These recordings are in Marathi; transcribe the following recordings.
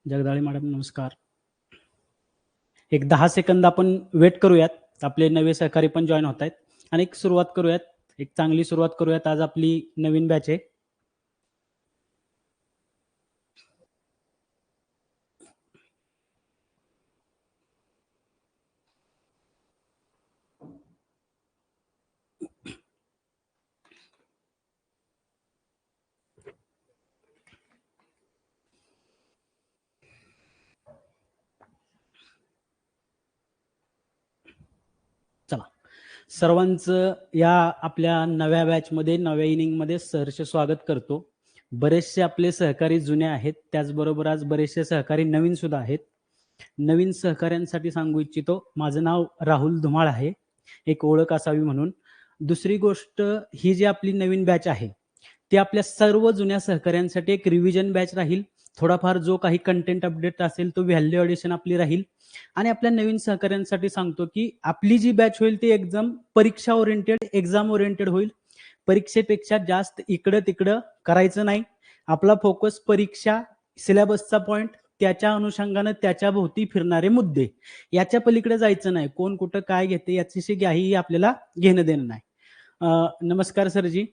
जगदाळे मॅडम नमस्कार. एक 10 सेकंद आपण वेट करूयात. आपले नवे सहकारी पण जॉइन होत आहेत आणि एक सुरुवात करूयात. एक चांगली सुरुवात करूयात. आज आपली नवीन बॅच आहे. चला. सर्वांचं या आपल्या नव्या बॅचमध्ये, नव्या इनिंगमध्ये सहर्ष स्वागत करतो. बरेचसे आपले सहकारी जुने आहेत, त्याचबरोबर आज बरेचसे सहकारी नवीन सुद्धा आहेत. नवीन सहकाऱ्यांसाठी सांगू इच्छितो, माझं नाव राहुल धुमाळ आहे, एक ओळख असावी म्हणून. दुसरी गोष्ट, ही जी आपली नवीन बॅच आहे ती आपल्या सर्व जुन्या सहकाऱ्यांसाठी एक रिव्हिजन बॅच राहील. थोडाफार जो काही कंटेंट अपडेट असेल तो व्हॅल्यू ॲडिशन आपली राहील. आणि आपल्या नवीन सहकाऱ्यांसाठी सांगतो की आपली जी बॅच होईल ती एकदम परीक्षा ओरिएंटेड, एक्झाम ओरिएंटेड होईल. परीक्षेपेक्षा जास्त इकडं तिकडं करायचं नाही. आपला फोकस परीक्षा, सिलेबसचा पॉइंट, त्याच्या अनुषंगानं त्याच्या भोवती फिरणारे मुद्दे, याच्या पलीकडे जायचं नाही. कोण कुठं काय घेते याच्याशी काही आपल्याला घेणं देणं नाही. नमस्कार सरजी.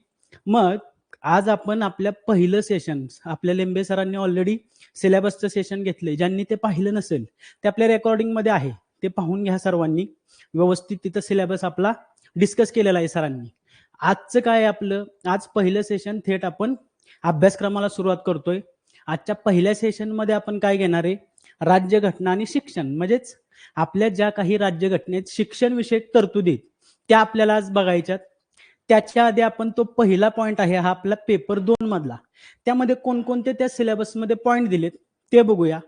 मग आज आपण आपल्या पहिलं सेशन, आपल्या लिंबे सरांनी ऑलरेडी सिलेबसचं सेशन घेतलंय. ज्यांनी ते पाहिलं नसेल ते आपल्या रेकॉर्डिंगमध्ये आहे, ते पाहून घ्या सर्वांनी. व्यवस्थित तिथं सिलेबस आपला डिस्कस केलेला आहे सरांनी. आजचं काय आपलं, आज पहिलं सेशन थेट आपण अभ्यासक्रमाला सुरुवात करतोय. आजच्या पहिल्या सेशनमध्ये आपण काय घेणार आहे, राज्यघटना आणि शिक्षण, म्हणजेच आपल्या ज्या काही राज्यघटनेत शिक्षण विषयक तरतुदी त्या आपल्याला आज बघायच्यात. त्याच्या आधी आपण तो पहिला पॉइंट आहे हा आपला पेपर 2 मधला, त्यामध्ये कोणकोणते त्या सिलेबसमध्ये पॉइंट दिलेत ते बघूया.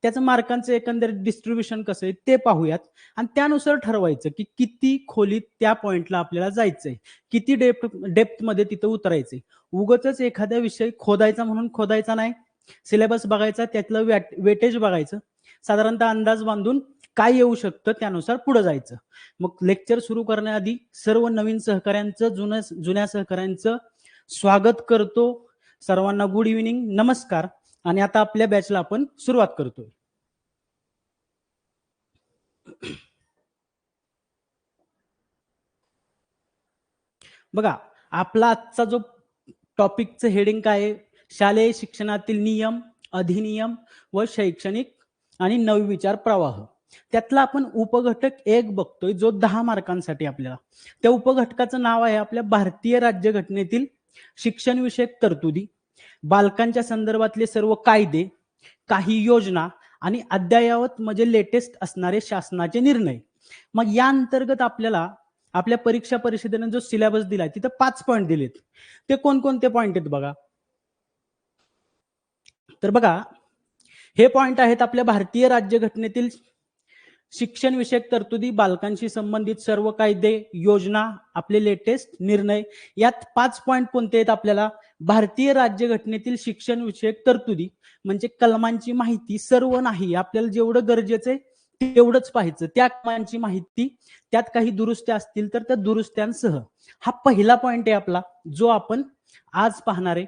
त्याचं मार्कांचं एकंदरीत डिस्ट्रीब्युशन कसं आहे ते पाहूयात आणि त्यानुसार ठरवायचं की किती खोलीत त्या पॉइंटला आपल्याला जायचंय, किती डेप्थ मध्ये तिथं उतरायचंय. उगाचच एखादा विषय खोदायचा म्हणून खोदायचा नाही. सिलेबस बघायचा, त्यातलं वेटेज बघायचं, साधारणतः अंदाज बांधून काय येऊ शकतं त्यानुसार पुढे जायचं. मग लेक्चर सुरू करण्याआधी सर्व नवीन सहकाऱ्यांचं, जुन्या सहकाऱ्यांचं स्वागत करतो. सर्वांना गुड इव्हिनिंग, नमस्कार. आणि आता आपल्या बॅचला आपण सुरुवात करतोय. बघा, आपला आजचा जो टॉपिकचं हेडिंग काय आहे, शालेय शिक्षणातील नियम, अधिनियम व शैक्षणिक आणि नवविचार प्रवाह. त्यातला आपण उपघटक 1 बघतोय जो 10 मार्कांसाठी आपल्याला. त्या उपघटकाचं नाव आहे आपल्या भारतीय राज्यघटनेतील शिक्षण विषयक तरतुदी, बालकांच्या संदर्भातले सर्व कायदे, काही योजना आणि अद्ययावत म्हणजे लेटेस्ट असणारे शासनाचे निर्णय. मग या अंतर्गत आपल्याला आपल्या परीक्षा परिषदेने जो सिलेबस दिलाय तिथं 5 पॉइंट दिलेत. ते कोणकोणते पॉइंट आहेत बघा. तर बघा, हे पॉइंट आहेत आपल्या भारतीय राज्यघटनेतील शिक्षण विषयक तरतुदी, बालकांशी संबंधित सर्व कायदे, योजना, आपले लेटेस्ट निर्णय. यात 5 पॉइंट कोणते आहेत आपल्याला, भारतीय राज्यघटनेतील शिक्षण विषयक तरतुदी म्हणजे कलमांची माहिती सर्व नाही, आपल्याला जेवढं गरजेचं आहे तेवढंच पाहायचं. त्या कलमांची माहिती, त्यात काही दुरुस्त्या असतील तर त्या दुरुस्त्यांसह. हा पहिला पॉइंट आहे आपला जो आपण आज पाहणार आहे.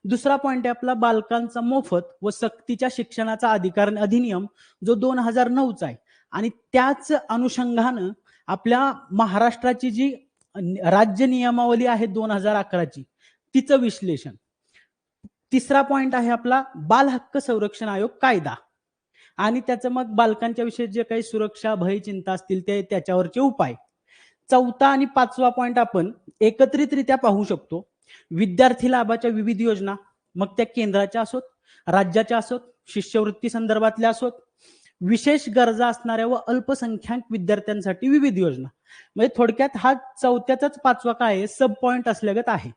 दुसरा पॉइंट आहे आपला बालकांचा मोफत व सक्तीच्या शिक्षणाचा अधिकार अधिनियम जो 2009चा आहे आणि त्याच अनुषंगानं आपल्या महाराष्ट्राची जी राज्य नियमावली आहे 2011ची तिचं विश्लेषण. तिसरा पॉइंट आहे आपला बाल हक्क संरक्षण आयोग कायदा आणि त्याचं मग बालकांच्या विषयी जे काही सुरक्षा, भय, चिंता असतील ते त्याच्यावरचे उपाय. चौथा आणि 5वा पॉइंट आपण एकत्रितरित्या पाहू शकतो, विद्यार्थी लाभाच्या विविध योजना, मग त्या केंद्राच्या असोत, राज्याच्या असोत, शिष्यवृत्ती संदर्भातल्या असोत, विशेष गरजा असणाऱ्या व अल्पसंख्याक विद्यार्थ्यांसाठी विविध योजना. म्हणजे थोडक्यात हा चौथ्याचाच 5वा काय आहे, सब पॉइंट असल्यागत आहे.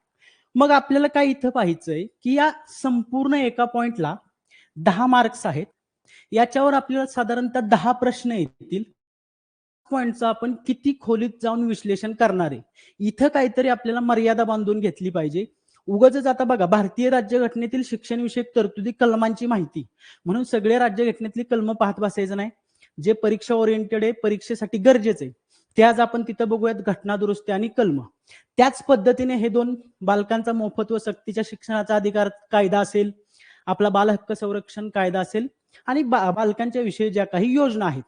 मग आपल्याला काय इथं पाहायचंय की या संपूर्ण एका पॉइंटला 10 मार्क्स आहेत. याच्यावर आपल्याला साधारणतः 10 प्रश्न येतील. पॉइंटचं आपण किती खोलीत जाऊन विश्लेषण करणार आहे, इथं काहीतरी आपल्याला मर्यादा बांधून घेतली पाहिजे. उगाचच आता बघा, भारतीय राज्यघटनेतील शिक्षण विषयक तरतुदी, कलमांची माहिती म्हणून सगळे राज्यघटनेतली कलम पाहत बसायचं नाही. जे परीक्षा ओरिएंटेड आहे, परीक्षेसाठी गरजेचं आहे ते आज आपण तिथं बघूयात, घटना दुरुस्ती आणि कलम. त्याच पद्धतीने हे 2 बालकांचा मोफत व सक्तीच्या शिक्षणाचा अधिकार कायदा असेल, आपला बाल हक्क संरक्षण कायदा असेल आणि बालकांच्या विषयी ज्या काही योजना आहेत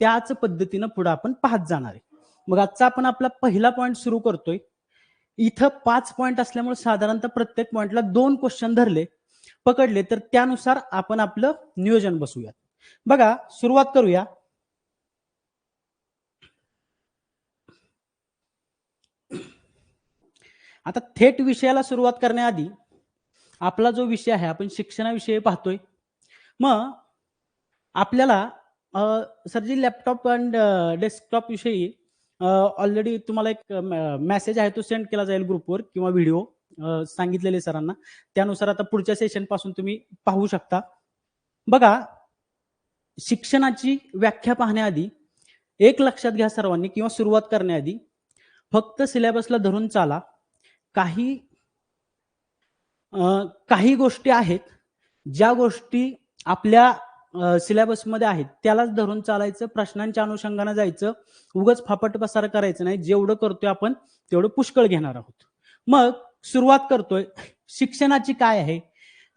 त्याच पद्धतीनं पुढे आपण पाहत जाणार आहे. मग आजचा आपण आपला पहिला पॉईंट सुरू करतोय. इथं 5 पॉईंट असल्यामुळे साधारणतः प्रत्येक पॉईंटला 2 क्वेश्चन पकडले तर त्यानुसार आपण आपलं नियोजन बसूयात. बघा, सुरुवात करूया. आता थेट विषयाला सुरुवात करण्याआधी आपला जो विषय आहे आपण शिक्षणाविषयी पाहतोय. मग आपल्याला सरजी लॅपटॉप अँड डेस्कटॉप विषयी ऑलरेडी तुम्हाला एक मेसेज आहे तो सेंड केला जाईल ग्रुपवर किंवा व्हिडिओ सांगितलेले सरांना. त्यानुसार आता पुढच्या सेशन पासून तुम्ही पाहू शकता. बघा, शिक्षणाची व्याख्या पाहण्याआधी एक लक्षात घ्या सर्वांनी किंवा सुरुवात करण्याआधी फक्त सिलेबसला धरून चाला. काही गोष्टी आहेत ज्या गोष्टी आपल्या सिलेबसमध्ये आहेत त्यालाच धरून चालायचं, प्रश्नांच्या अनुषंगाने जायचं, उगाच फापट पसार करायचं नाही. जेवढं करतोय आपण तेवढं पुष्कळ घेणार आहोत. मग सुरुवात करतोय. शिक्षणाची काय आहे?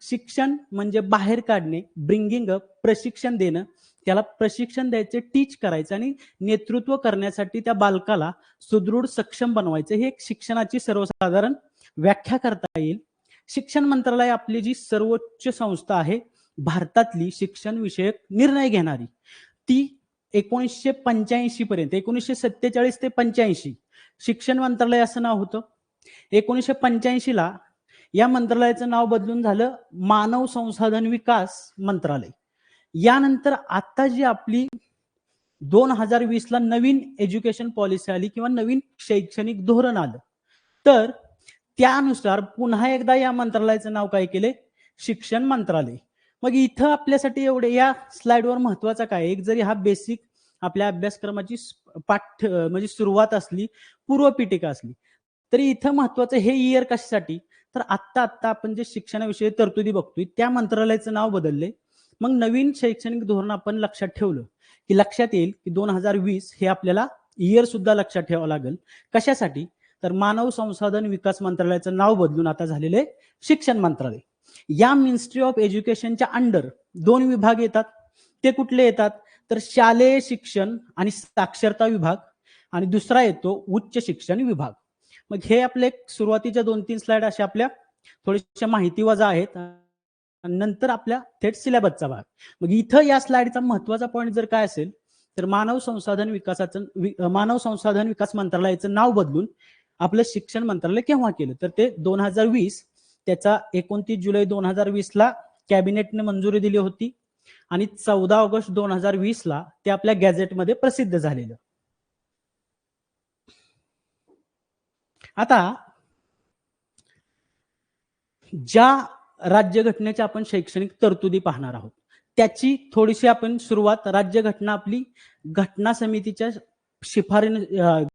शिक्षण म्हणजे बाहेर काढणे, ब्रिंगिंग अप, प्रशिक्षण देणं, त्याला प्रशिक्षण द्यायचे, टीच करायचं आणि नेतृत्व करण्यासाठी त्या बालकाला सुदृढ सक्षम बनवायचं. हे एक शिक्षणाची सर्वसाधारण व्याख्या करता येईल. शिक्षण मंत्रालय आपली जी सर्वोच्च संस्था आहे भारतातली शिक्षण विषयक निर्णय घेणारी, ती 1985 पर्यंत 1947 ते 85 शिक्षण मंत्रालय असं नाव होतं. 1985 ला या मंत्रालयाचं नाव बदलून झालं मानव संसाधन विकास मंत्रालय. यानंतर आता जी आपली 2020 ला नवीन एज्युकेशन पॉलिसी आली किंवा नवीन शैक्षणिक धोरण आलं, तर त्यानुसार पुन्हा एकदा या मंत्रालयाचं नाव काय केले? शिक्षण मंत्रालय. मग इथं आपल्यासाठी एवढे या स्लाइडवर महत्वाचं काय? एक जरी हा बेसिक आपल्या अभ्यासक्रमाची म्हणजे सुरुवात असली, पूर्वपीठिका असली, तरी इथं महत्वाचं हे इयर कशासाठी? तर आत्ता आपण जे शिक्षणाविषयी तरतुदी बघतोय त्या मंत्रालयाचं नाव बदलले. मग नवीन शैक्षणिक धोरण आपण लक्षात ठेवलं की लक्षात येईल की 2020 हे आपल्याला इयर सुद्धा लक्षात ठेवावं लागेल. कशासाठी? तर मानव संसाधन विकास मंत्रालयाचं नाव बदलून आता झालेले शिक्षण मंत्रालय. या मिनिस्ट्री ऑफ एज्युकेशनच्या अंडर 2 विभाग येतात. ते कुठले येतात? तर शालेय शिक्षण आणि साक्षरता विभाग आणि दुसरा येतो उच्च शिक्षण विभाग. मग हे आपले सुरुवातीच्या 2-3 स्लाइड अशा आपल्या थोड्याशा माहिती वजा आहेत. नंतर आपल्या थेट सिलेबसचा भाग. मग इथं या स्लाइडचा महत्वाचा पॉईंट जर काय असेल तर मानव संसाधन विकास मंत्रालयाचं नाव बदलून आपलं शिक्षण मंत्रालय केव्हा केलं? तर ते 2020, त्याचा 29 जुलै 2020 ला कॅबिनेटने मंजुरी दिली होती आणि 14 ऑगस्ट 2020 ला ते आपल्या गॅझेटमध्ये प्रसिद्ध झालेलं. आता ज्या राज्यघटनेच्या आपण शैक्षणिक तरतुदी पाहणार आहोत त्याची थोडीशी आपण सुरुवात, राज्यघटना आपली घटना समितीच्या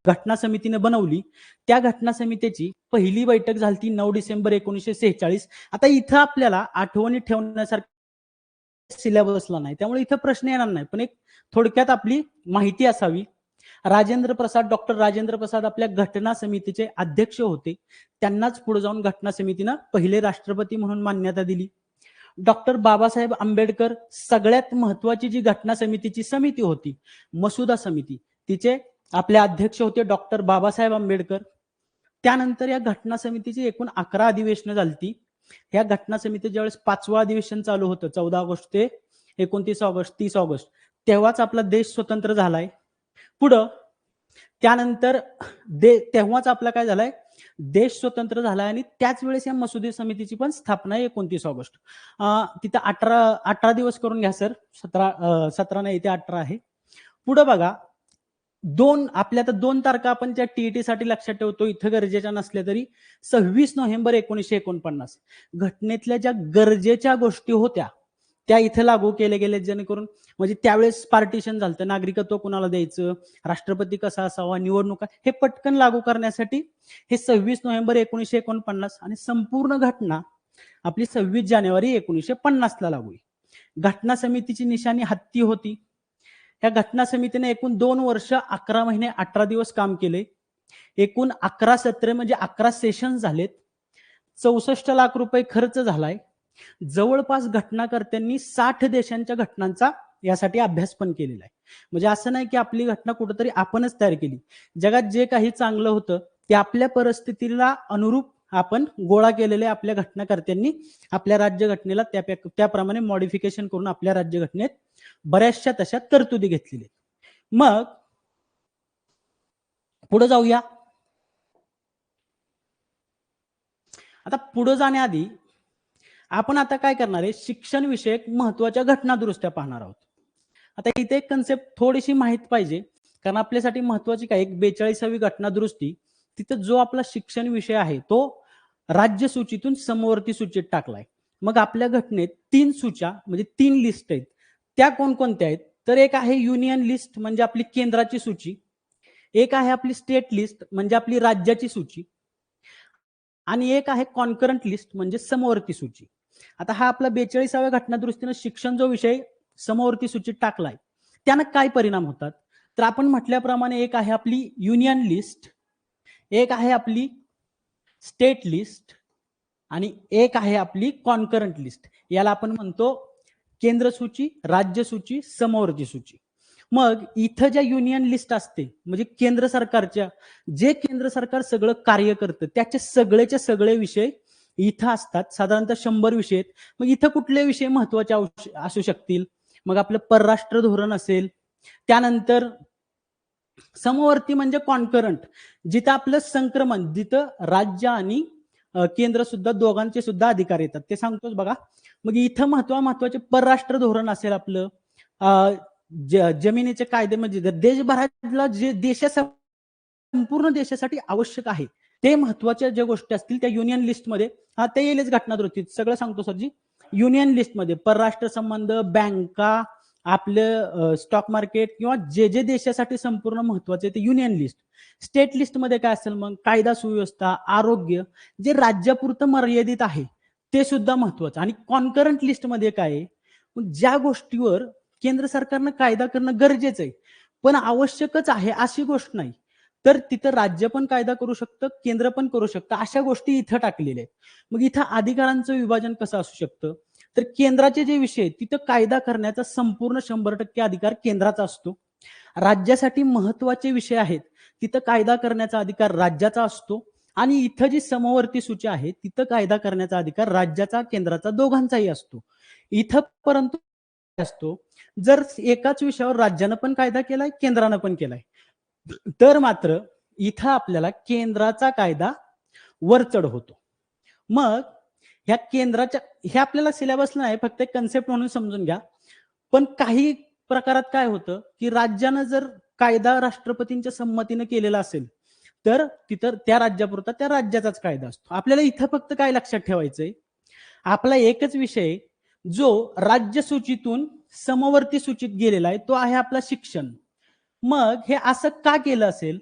घटना समितीने बनवली. त्या घटना समितीची पहिली बैठक झाली 9 डिसेंबर 1946. आता इथं आपल्याला आठवणी ठेवण्यासारखं सिलेबसला नाही, त्यामुळे इथं प्रश्न येणार नाही, पण एक थोडक्यात आपली माहिती असावी. डॉक्टर राजेंद्र प्रसाद आपल्या घटना समितीचे अध्यक्ष होते. त्यांनाच पुढे जाऊन घटना समितीनं पहिले राष्ट्रपती म्हणून मान्यता दिली. डॉक्टर बाबासाहेब आंबेडकर सगळ्यात महत्वाची जी घटना समितीची समिती होती, मसुदा समिती, तिचे आपले अध्यक्ष होते डॉक्टर बाबासाहेब आंबेडकर. त्यानंतर या घटना समितीची एकूण 11 अधिवेशनं झाली. या घटना समिती ज्यावेळेस 5वं अधिवेशन चालू होतं 14 ऑगस्ट ते 29 ऑगस्ट 30 ऑगस्ट, तेव्हाच आपला देश स्वतंत्र झालाय. पुढं त्यानंतर तेव्हाच आपला काय झालाय? देश स्वतंत्र झालाय आणि त्याच वेळेस या मसुदे समितीची पण स्थापना आहे 29 ऑगस्ट. तिथं 18 दिवस करून घ्या सर, 17 नाही ते 18 आहे. पुढे बघा, आपल्या तर 2 तारखा आपण त्या टीईटी साठी लक्षात ठेवतो, इथं गरजेच्या नसल्या तरी 26 नोव्हेंबर 1949 घटनेतल्या ज्या गरजेच्या गोष्टी होत्या त्या इथे लागू केले गेले, जेणेकरून म्हणजे त्यावेळेस पार्टिशन झालं, नागरिकत्व कुणाला द्यायचं, राष्ट्रपती कसा असावा, निवडणुका, हे पटकन लागू करण्यासाठी हे 26 नोव्हेंबर 1949 आणि संपूर्ण घटना आपली 26 जानेवारी 1950 ला लागू. घटना समितीची निशाणी हत्ती होती. या घटना समितीने एकूण 2 वर्ष 11 महिने 18 दिवस काम केले. एकूण 11 सत्रे म्हणजे 11 सेशन झालेत. 64 लाख रुपये खर्च झालाय. जवळपास घटनाकर्त्यांनी 60 देशांच्या घटनांचा यासाठी अभ्यास पण केलेला आहे. म्हणजे असं नाही की आपली घटना कुठेतरी आपणच तयार केली. जगात जे काही चांगलं होतं ते आपल्या परिस्थितीला अनुरूप आपण गोळा केलेले आपल्या घटनाकर्त्यांनी आपल्या राज्यघटनेला त्याप्रमाणे मॉडिफिकेशन करून आपल्या राज्यघटनेत बऱ्याचशा तशा तरतुदी घेतलेल्या. मग पुढे जाऊया. आता पुढे जाण्याआधी आपण आता काय करणार आहे, शिक्षण विषयक महत्वाच्या घटना दुरुस्त्या पाहणार आहोत. आता इथे एक कन्सेप्ट थोडीशी माहित पाहिजे, कारण आपल्यासाठी महत्वाची काय, एक 42वी घटना दुरुस्ती, तिथं जो आपला शिक्षण विषय आहे तो राज्य सूचीतून समवर्ती सूचीत टाकलाय. मग आपल्या घटनेत 3 सूच्या म्हणजे 3 लिस्ट आहेत. त्या कोणकोणत्या आहेत, तर एक आहे युनियन लिस्ट म्हणजे आपली केंद्राची सूची, एक आहे आपली स्टेट लिस्ट म्हणजे आपली राज्याची सूची, आणि एक आहे कॉन्करंट लिस्ट म्हणजे समवर्ती सूची. आता हा आपला 42व्या घटना दुरुस्तीनं शिक्षण जो विषय समवर्ती सूचीत टाकलाय त्यानं काय परिणाम होतात, तर आपण म्हटल्याप्रमाणे एक आहे आपली युनियन लिस्ट, एक आहे आपली स्टेट लिस्ट आणि एक आहे आपली कॉन्करंट लिस्ट. याला आपण म्हणतो केंद्र सूची, राज्य सूची, समवर्ती सूची. मग इथं ज्या युनियन लिस्ट असते म्हणजे केंद्र सरकारच्या, जे केंद्र सरकार सगळं कार्य करतं त्याचे सगळेचे सगळे विषय इथं असतात. साधारणतः 100 विषय आहेत. मग इथं कुठले विषय महत्वाचे असू शकतील, मग आपलं परराष्ट्र धोरण असेल, त्यानंतर समवर्ती म्हणजे कॉन्करंट, जिथं आपलं संक्रमण, जिथं राज्य आणि केंद्र सुद्धा दोघांचे सुद्धा अधिकार येतात, ते सांगतोच बघा. मग इथं महत्वाचे परराष्ट्र धोरण असेल आपलं, जमिनीचे कायदे म्हणजे देशभरातला जे संपूर्ण देशासाठी आवश्यक आहे ते महत्वाच्या ज्या गोष्टी असतील त्या युनियन लिस्टमध्ये ते येईलच घटना दुरुस्तीत. सगळं सांगतो सरजी. युनियन लिस्टमध्ये परराष्ट्र संबंध, बँका, आपलं स्टॉक मार्केट किंवा जे जे देशासाठी संपूर्ण महत्वाचे ते युनियन लिस्ट. स्टेट लिस्टमध्ये काय असेल, मग कायदा सुव्यवस्था, आरोग्य, जे राज्यापुरतं मर्यादित आहे ते सुद्धा महत्वाचं. आणि कॉन्करंट लिस्टमध्ये काय आहे, ज्या गोष्टीवर केंद्र सरकारनं कायदा करणं गरजेचं आहे पण आवश्यकच आहे अशी गोष्ट नाही, तर तिथं राज्य पण कायदा करू शकतं, केंद्र पण करू शकतं, अशा गोष्टी इथं टाकलेल्या आहेत. मग इथं अधिकारांचं विभाजन कसं असू शकतं, तर केंद्राचे जे विषय आहेत तिथं कायदा करण्याचा संपूर्ण 100% अधिकार केंद्राचा असतो. राज्यासाठी महत्वाचे विषय आहेत तिथं कायदा करण्याचा अधिकार राज्याचा असतो. आणि इथं जी समवर्ती सूची आहे तिथं कायदा करण्याचा अधिकार राज्याचा, केंद्राचा, दोघांचाही असतो. इथं परंतु असतो, जर एकाच विषयावर राज्यानं पण कायदा केलाय, केंद्रानं पण केलाय, तर मात्र इथं आपल्याला केंद्राचा कायदा वरचढ होतो. मग ह्या केंद्राच्या, हे आपल्याला सिलेबसला नाही, फक्त एक कन्सेप्ट म्हणून समजून घ्या. पण काही प्रकारात काय होतं की राज्यानं जर कायदा राष्ट्रपतींच्या संमतीने केलेला असेल तर तिथं त्या राज्यापुरता त्या राज्याचाच कायदा असतो. आपल्याला इथं फक्त काय लक्षात ठेवायचंय, आपला एकच विषय जो राज्य सूचीतून समवर्ती सूचीत गेलेला आहे तो आहे आपला शिक्षण. मग हे असं का केलं असेल,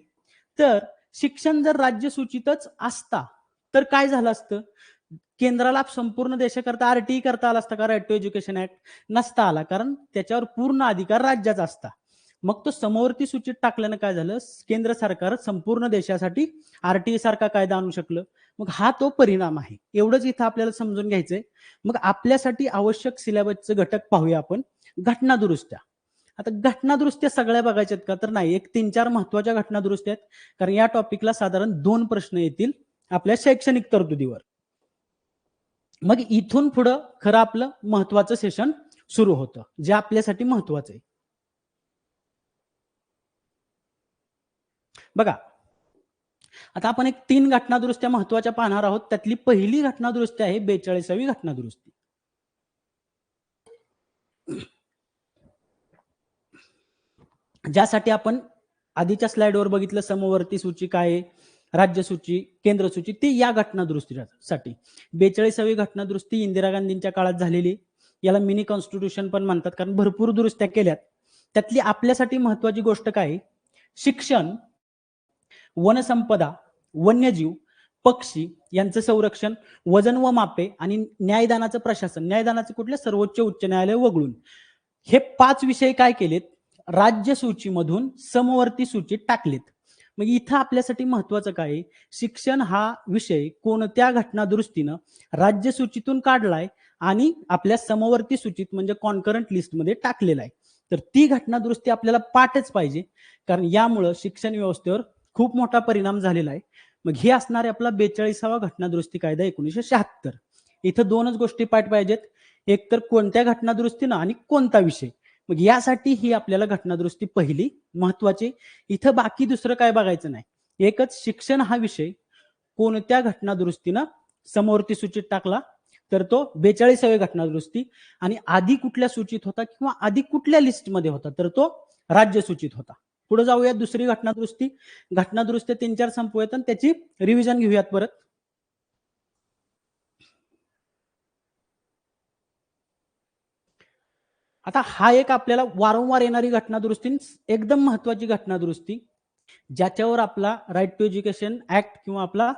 तर शिक्षण जर राज्य सूचीतच असता तर काय झालं असतं, केंद्राला संपूर्ण देशाकरता आरटीई करता आला असता का, राईट टू एज्युकेशन ऍक्ट, नसता आला, कारण त्याच्यावर पूर्ण अधिकार राज्याचा असता. मग तो समवर्ती सूचीत टाकल्यानं काय झालं, केंद्र सरकार संपूर्ण देशासाठी आरटीई सारखा कायदा आणू शकलं. मग हा तो परिणाम आहे, एवढंच इथं आपल्याला समजून घ्यायचंय. मग आपल्यासाठी आवश्यक सिलेबसचे घटक पाहूया आपण. घटना दुरुस्त्या. आता घटना दुरुस्त्या सगळ्या बघायच्यात का, तर नाही, एक 3-4 महत्वाच्या घटना दुरुस्त्या आहेत, कारण या टॉपिकला साधारण 2 प्रश्न येतील आपल्या शैक्षणिक तरतुदीवर. मग इथून पुढं खरं आपलं महत्वाचं सेशन सुरू होतं, जे आपल्यासाठी महत्वाचं आहे. बघा, आता आपण एक 3 घटना दुरुस्त्या महत्वाच्या पाहणार आहोत. त्यातली पहिली घटना दुरुस्ती आहे 42वी घटना दुरुस्ती. ज्यासाठी आपण आधीच्या स्लाइडवर बघितलं समवर्ती सूची काय, राज्य सूची, केंद्र सूची, ती या घटना दुरुस्तीसाठी. 42वी घटना दुरुस्ती इंदिरा गांधींच्या काळात झालेली. याला मिनी कॉन्स्टिट्यूशन पण म्हणतात, कारण भरपूर दुरुस्त्या केल्यात. त्यातली आपल्यासाठी महत्वाची गोष्ट काय, शिक्षण, वनसंपदा, वन्यजीव, पक्षी यांचं संरक्षण, वजन व मापे आणि न्यायदानाचं प्रशासन. न्यायदानाचे कुठले, सर्वोच्च उच्च न्यायालय वगळून. हे 5 विषय काय केलेत, राज्य सूचीमधून समवर्ती सूचीत टाकलेत. मग इथं आपल्यासाठी महत्वाचं काय, शिक्षण हा विषय कोणत्या घटना दुरुस्तीनं राज्य सूचीतून काढलाय आणि आपल्या समवर्ती सूचीत म्हणजे कॉन्करंट लिस्टमध्ये टाकलेला आहे. तर ती घटनादुरुस्ती आपल्याला पाठच पाहिजे, कारण यामुळे शिक्षण व्यवस्थेवर खूप मोठा परिणाम झालेला आहे. मग हे असणार आहे आपला 42वा घटनादुरुस्ती कायदा 1976. इथं दोनच गोष्टी पाठ पाहिजेत, एक तर कोणत्या घटनादुरुस्तीनं आणि कोणता विषय. मग यासाठी ही आपल्याला घटनादुरुस्ती पहिली महत्वाची. इथं बाकी दुसरं काय बघायचं नाही, एकच शिक्षण हा विषय कोणत्या घटनादुरुस्तीनं समवर्ती सूचीत टाकला, तर तो 42वी घटनादुरुस्ती. आणि आधी कुठल्या सूचीत होता किंवा आधी कुठल्या लिस्टमध्ये होता, तर तो राज्य सूचीत होता. पुढे जाऊयात दुसरी घटनादुरुस्ती. घटनादुरुस्ती 3-4 संपवूयात आणि त्याची रिव्हिजन घेऊयात परत. आता हा एक आपल्याला वारंवार येणारी घटनादुरुस्ती, एकदम महत्वाची घटनादुरुस्ती, ज्याच्यावर आपला राईट टू एज्युकेशन ऍक्ट किंवा आपला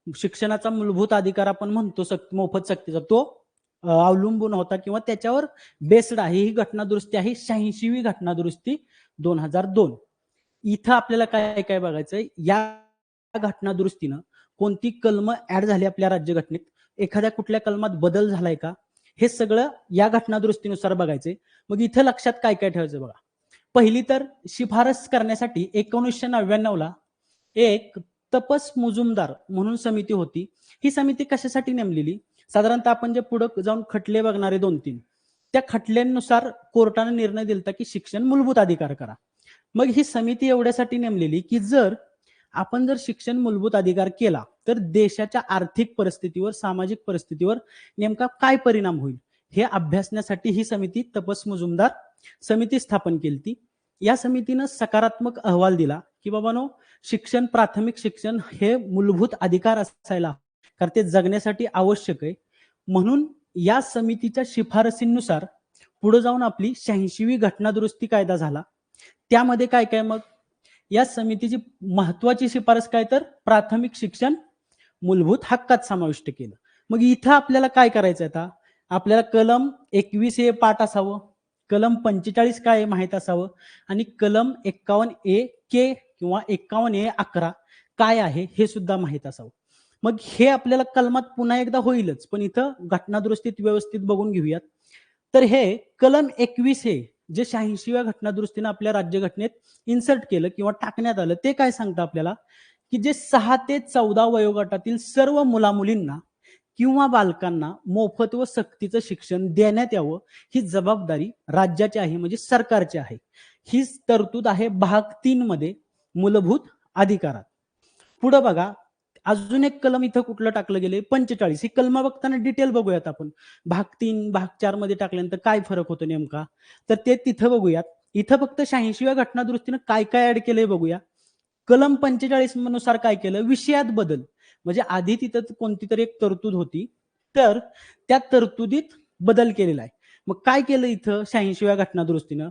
शिक्षणाचा मूलभूत अधिकार आपण म्हणतो मोफत सक्तीचा, तो अवलंबून होता किंवा त्याच्यावर बेस्ड आहे. ही घटनादुरुस्ती आहे 86वी घटनादुरुस्ती 2002. इथं आपल्याला काय काय बघायचंय, या घटनादुरुस्तीनं कोणती कलम ऍड झाली आपल्या राज्यघटनेत, एखाद्या कुठल्या कलमात बदल झालाय का, हे सगळं या घटनादुरुस्तीनुसार बघायचंय. मग इथं लक्षात काय काय ठेवायचं बघा. पहिली तर शिफारस करण्यासाठी 1999ला एक तपस मुजुमदार म्हणून समिती होती. ही समिती कशासाठी नेमलेली, साधारणतः आपण जे पुढे जाऊन खटले बघणारे 2-3, त्या खटल्यांनुसार कोर्टाने निर्णय दिलता की शिक्षण मूलभूत अधिकार करा. मग ही समिती एवढ्यासाठी नेमलेली की आपण जर शिक्षण मूलभूत अधिकार केला तर देशाच्या आर्थिक परिस्थितीवर, सामाजिक परिस्थितीवर नेमका काय परिणाम होईल, हे अभ्यासण्यासाठी ही समिती तपस मुजुमदार समिती स्थापन केली. या समितीनं सकारात्मक अहवाल दिला की बाबांनो, शिक्षण, प्राथमिक शिक्षण हे मूलभूत अधिकार असायला, कारण ते जगण्यासाठी आवश्यक आहे. म्हणून या समितीच्या शिफारसींनुसार पुढे जाऊन आपली 86वी घटनादुरुस्ती कायदा झाला. त्यामध्ये काय काय, मग या समितीची महत्वाची शिफारस काय, तर प्राथमिक शिक्षण मूलभूत हक्कात समाविष्ट केलं. मग इथं आपल्याला काय करायचं, आता आपल्याला कलम 21 हे पाठ असावं, कलम 45 काय माहित असावं, आणि कलम 51A के किंवा 51A11 काय आहे हे सुद्धा माहित असावं. मग हे आपल्याला कलमात पुन्हा एकदा होईलच, पण इथं घटनादुरुस्तीत व्यवस्थित बघून घेऊयात. तर हे कलम 21 हे जे 86व्या घटनादुरुस्तीनं आपल्या राज्यघटनेत इन्सर्ट केलं किंवा टाकण्यात आलं, ते काय सांगतं आपल्याला, की जे 6 ते 14 वयोगटातील सर्व मुलामुलींना किंवा बालकांना मोफत व सक्तीचं शिक्षण देण्यात यावं, ही जबाबदारी राज्याची आहे, म्हणजे सरकारची आहे. ही तरतूद आहे भाग 3 मध्ये मूलभूत अधिकारात. पुढे बघा, अजून एक कलम इथं कुठलं टाकलं गेले, 45. ही कलम बघताना डिटेल बघूयात आपण. भाग 3 भाग 4 मध्ये टाकल्यानंतर काय फरक होतो नेमका, तर ते तिथं बघूयात. इथं फक्त 86व्या घटनादुरुस्तीनं काय काय ऍड केलंय बघूया. कलम 45 नुसार काय केलं, विषयात बदल. म्हणजे आधी तिथं कोणती तरी एक तरतूद होती, तर त्या तरतुदीत बदल केलेला आहे. मग काय केलं इथं 86व्या घटनादुरुस्तीनं,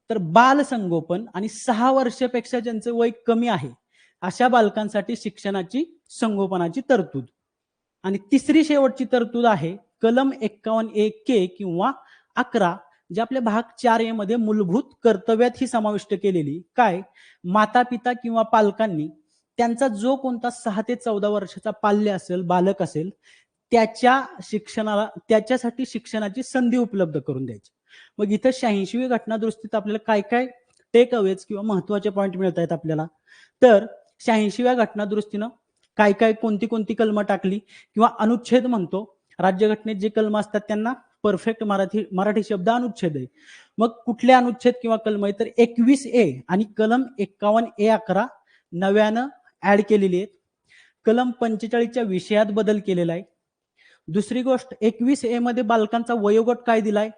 तर बाल संगोपन आणि 6 वर्षापेक्षा ज्यांचं वय कमी आहे अशा बालकांसाठी शिक्षणाची, संगोपनाची तरतूद. आणि तिसरी शेवटची तरतूद आहे कलम 51A के किंवा 11, जे आपल्या भाग 4A मध्ये मूलभूत कर्तव्यात ही समाविष्ट केलेली. काय, माता पिता किंवा पालकांनी त्यांचा जो कोणता 6 ते 14 वर्षाचा पाल्य असेल, बालक असेल, त्याच्या शिक्षणाला, त्याच्यासाठी शिक्षणाची संधी उपलब्ध करून द्यायची. मग इथं 86वी घटनादुरुस्तीत आपल्याला काय काय टेक अवेज किंवा महत्वाचे पॉईंट मिळत आहेत आपल्याला, तर 86व्या घटनादुरुस्तीनं काय काय, कोणती कोणती कलमं टाकली किंवा अनुच्छेद म्हणतो, राज्यघटनेत जे कलम असतात त्यांना परफेक्ट मराठी शब्द अनुच्छेद आहे. मग कुठले अनुच्छेद किंवा कलम आहे, तर 21A आणि कलम 51A11 नव्यानं ऍड केलेली आहेत. कलम 45च्या विषयात बदल केलेला आहे. दुसरी गोष्ट, 21A मध्ये बालकांचा वयोगट काय दिलाय,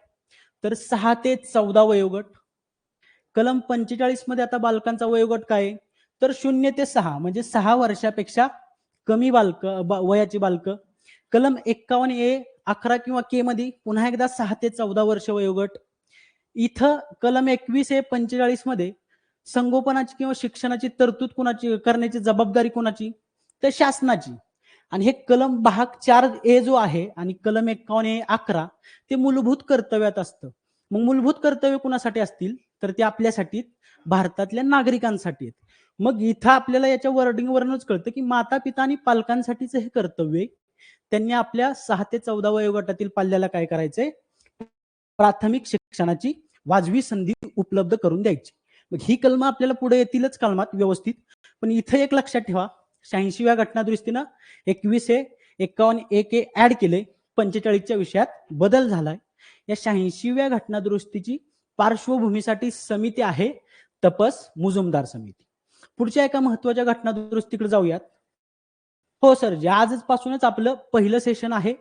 तर 6 ते 14 वयोगट. कलम 45 मध्ये आता बालकांचा वयोगट काय आहे, तर 0 ते 6, म्हणजे 6 वर्षापेक्षा कमी वयाची बालकं. कलम 51A11 किंवा के मध्ये पुन्हा एकदा 6 ते 14 वर्ष वयोगट. इथं कलम 21A45 मध्ये संगोपनाची किंवा शिक्षणाची तरतूद कुणाची करण्याची जबाबदारी कुणाची, तर शासनाची. आणि हे कलम भाग 4A जो आहे आणि कलम 51A11 ते मूलभूत कर्तव्यात असतं. मग मूलभूत कर्तव्य कुणासाठी असतील, तर ते आपल्यासाठी, भारतातल्या नागरिकांसाठी आहेत. मग इथं आपल्याला याच्या वर्डिंगवरूनच कळतं की माता पिता आणि पालकांसाठीच हे कर्तव्य आहे. त्यांनी आपल्या 6 ते 14 वयोगटातील पाल्याला काय करायचंय, प्राथमिक शिक्षणाची वाजवी संधी उपलब्ध करून द्यायची. मग ही कलमं आपल्याला पुढे येतीलच कलमात व्यवस्थित, पण इथं एक लक्षात ठेवा, 86व्या घटनादुरुस्तीनं 21 ए 51 एक ऍड केले, 45च्या विषयात बदल झालाय. या 86व्या घटनादुरुस्तीची पार्श्वभूमीसाठी समिती आहे तपस मुजुमदार समिती. पुढच्या एका महत्वाच्या घटनादुरुस्तीकडे जाऊयात. हो सर, जे आजच पासूनच आपलं पहिलं सेशन आहे.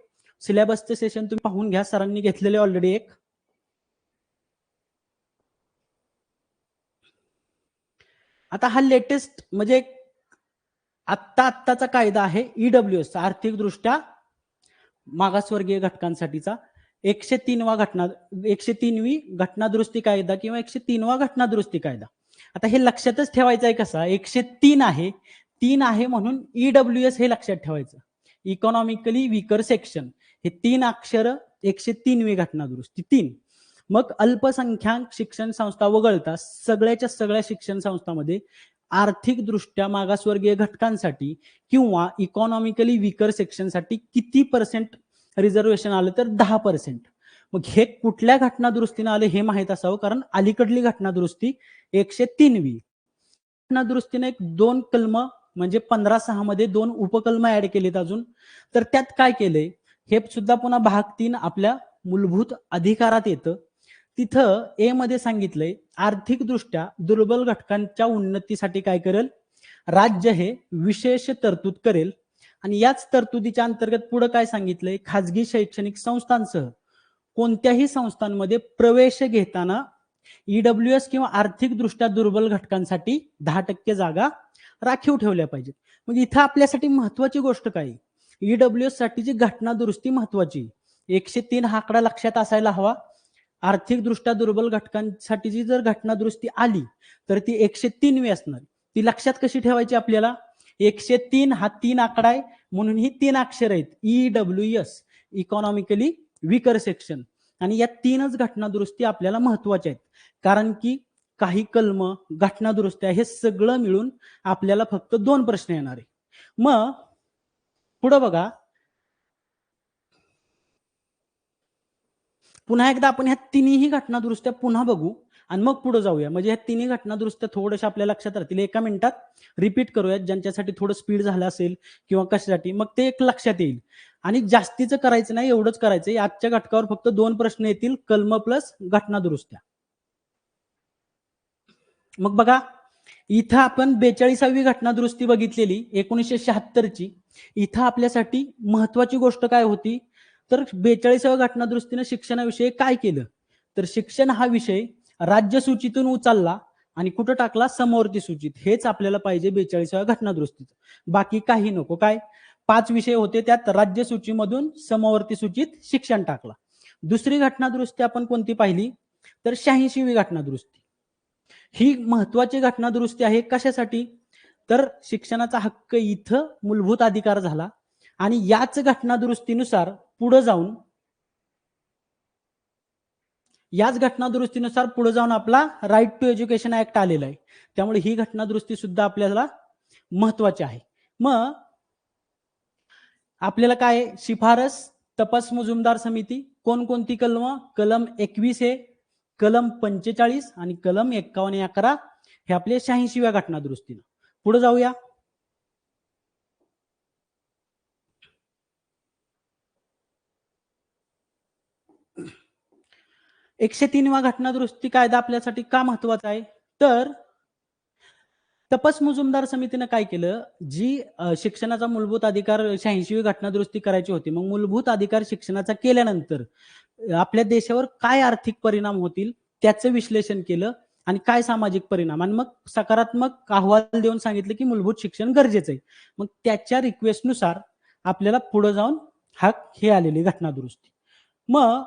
सिलेबसचं सेशन तुम्ही पाहून घ्या, सरांनी घेतलेले ऑलरेडी एक. आता हा लेटेस्ट म्हणजे आत्ताचा कायदा आहे ईडब्ल्यूएस, आर्थिकदृष्ट्या मागासवर्गीय घटकांसाठीचा 103वी घटनादुरुस्ती कायदा किंवा 103वा घटनादुरुस्ती कायदा. आता हे लक्षातच ठेवायचं आहे कसा, 103 आहे, 3 आहे म्हणून ईडब्ल्यूएस हे लक्षात ठेवायचं, इकॉनॉमिकली वीकर सेक्शन. हे 3 अक्षर 103वी घटनादुरुस्ती 3. मग अल्पसंख्याक शिक्षण संस्था वगळता सगळ्याच्या सगळ्या शिक्षण संस्थांमध्ये आर्थिकदृष्ट्या मागासवर्गीय घटकांसाठी किंवा इकॉनॉमिकली वीकर सेक्शनसाठी किती पर्सेंट रिझर्वेशन आलं, तर 10%. मग हे कुठल्या घटनादुरुस्तीने आले हे माहित असावं, कारण अलीकडली घटनादुरुस्ती 103वी घटनादुरुस्तीने एक 2 कलम म्हणजे 15/6 मध्ये 2 उपकलम ऍड केलेत अजून. तर त्यात काय केलंय, हे सुद्धा पुन्हा भाग 3 आपल्या मूलभूत अधिकारात येतं. तिथं ए मध्ये सांगितलंय, आर्थिकदृष्ट्या दुर्बल घटकांच्या उन्नतीसाठी काय करेल, राज्य हे विशेष तरतूद करेल. आणि याच तरतुदीच्या अंतर्गत पुढे काय सांगितलंय, खाजगी शैक्षणिक संस्थांसह कोणत्याही संस्थांमध्ये प्रवेश घेताना ईडब्ल्यूएस किंवा आर्थिकदृष्ट्या दुर्बल घटकांसाठी 10% जागा राखीव ठेवल्या पाहिजेत. म्हणजे इथं आपल्यासाठी महत्वाची गोष्ट काय, ईडब्ल्यूएस साठीची घटनादुरुस्ती महत्वाची. 103 हा आकडा लक्षात असायला हवा. आर्थिकदृष्ट्या दुर्बल घटकांसाठीची जर घटनादुरुस्ती आली तर ती 103वी असणार. ती लक्षात कशी ठेवायची आपल्याला, 103 हा 3 आकडा आहे म्हणून ही 3 अक्षर आहेत, ईडब्ल्यूएस, इकॉनॉमिकली वीकर सेक्शन. आणि या 3च घटनादुरुस्ती आपल्याला महत्वाच्या आहेत, कारण की काही कलम, घटनादुरुस्त्या हे सगळं मिळून आपल्याला फक्त 2 प्रश्न येणार आहे. मग पुढे बघा, पुन्हा एकदा आपण ह्या तिन्ही घटनादुरुस्त्या पुन्हा बघू आणि मग पुढे जाऊया. म्हणजे ह्या तिन्ही घटनादुरुस्त्या थोड्याशा आपल्या लक्षात राहतील, एका मिनिटात रिपीट करूयात, ज्यांच्यासाठी थोडं स्पीड झालं असेल किंवा कशासाठी, मग ते एक लक्षात येईल. आणि जास्तीचं करायचं नाही, एवढंच करायचंय, आजच्या घटकावर फक्त 2 प्रश्न येतील, कलम प्लस घटनादुरुस्त्या. मग बघा, इथं आपण 42वी घटनादुरुस्ती बघितलेली 1976ची. इथं आपल्यासाठी महत्वाची गोष्ट काय होती, तर 42व्या घटनादुरुस्तीने शिक्षणाविषयी काय केलं, तर शिक्षण हा विषय राज्य सूचीतून उचलला आणि कुठं टाकला, समवर्ती सूचीत. हेच आपल्याला पाहिजे 42व्या घटनादुरुस्तीत, बाकी काही नको. काय 5 विषय होते, त्यात राज्य सूचीमधून समवर्ती सूचीत शिक्षण टाकला. दुसरी घटनादुरुस्ती आपण कोणती पाहिली, तर 86वी घटनादुरुस्ती. ही महत्वाची घटनादुरुस्ती आहे. कशासाठी, तर शिक्षणाचा हक्क इथं मूलभूत अधिकार झाला. आणि याच घटनादुरुस्तीनुसार पुढे जाऊन आपला राईट टू एज्युकेशन ऍक्ट आलेला आहे. त्यामुळे ही घटनादुरुस्ती सुद्धा आपल्याला महत्वाची आहे. मग आपल्याला काय शिफारस, तपास मुजुमदार समिती, कोणकोणती कलम, कलम 21 आहे, कलम 45 आणि कलम 51-11 हे आपले 86व्या घटनादुरुस्तीनं. पुढे जाऊया. एकशे 3वा घटनादुरुस्ती कायदा आपल्यासाठी का महत्वाचा आहे, तर तपास मुजुमदार समितीने काय केलं, जी शिक्षणाचा मूलभूत अधिकार 86वी घटनादुरुस्ती करायची होती. मग मूलभूत अधिकार शिक्षणाचा केल्यानंतर आपल्या देशावर काय आर्थिक परिणाम होतील त्याचं विश्लेषण केलं आणि काय सामाजिक परिणाम, आणि मग सकारात्मक अहवाल देऊन सांगितलं की मूलभूत शिक्षण गरजेचं आहे. मग त्याच्या रिक्वेस्टनुसार आपल्याला पुढे जाऊन हे आलेली घटनादुरुस्ती. मग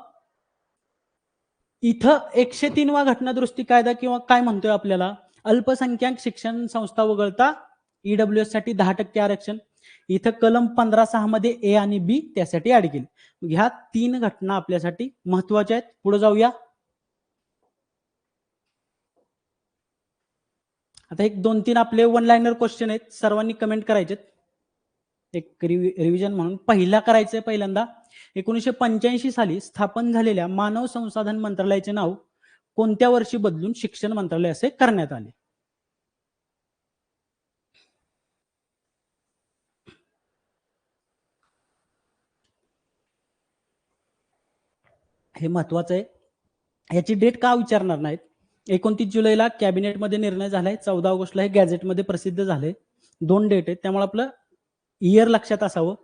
इथं 103वा घटनादुरुस्ती कायदा किंवा काय म्हणतोय आपल्याला, अल्पसंख्याक शिक्षण संस्था वगळता ईडब्ल्यूएस साठी 10% आरक्षण. इथं कलम 15/6 मध्ये ए आणि बी त्यासाठी ऍड केली. ह्या 3 घटना आपल्यासाठी महत्वाच्या आहेत. पुढे जाऊया. आता एक 2-3 आपले 1 लाइनर क्वेश्चन आहेत, सर्वांनी कमेंट करायचे. एक रिव्हिजन म्हणून पहिला करायचंय पहिल्यांदा. 1985 साली स्थापन झालेल्या मानव संसाधन मंत्रालयाचे नाव कोणत्या वर्षी बदलून शिक्षण मंत्रालय असे करण्यात आले? हे महत्वाचं आहे. याची डेट का विचारणार नाहीत. 29 जुलैला कॅबिनेटमध्ये निर्णय झालाय, 14 ऑगस्टला हे गॅझेटमध्ये प्रसिद्ध झाले. 2 डेट आहेत, त्यामुळे आपलं इयर लक्षात असावं.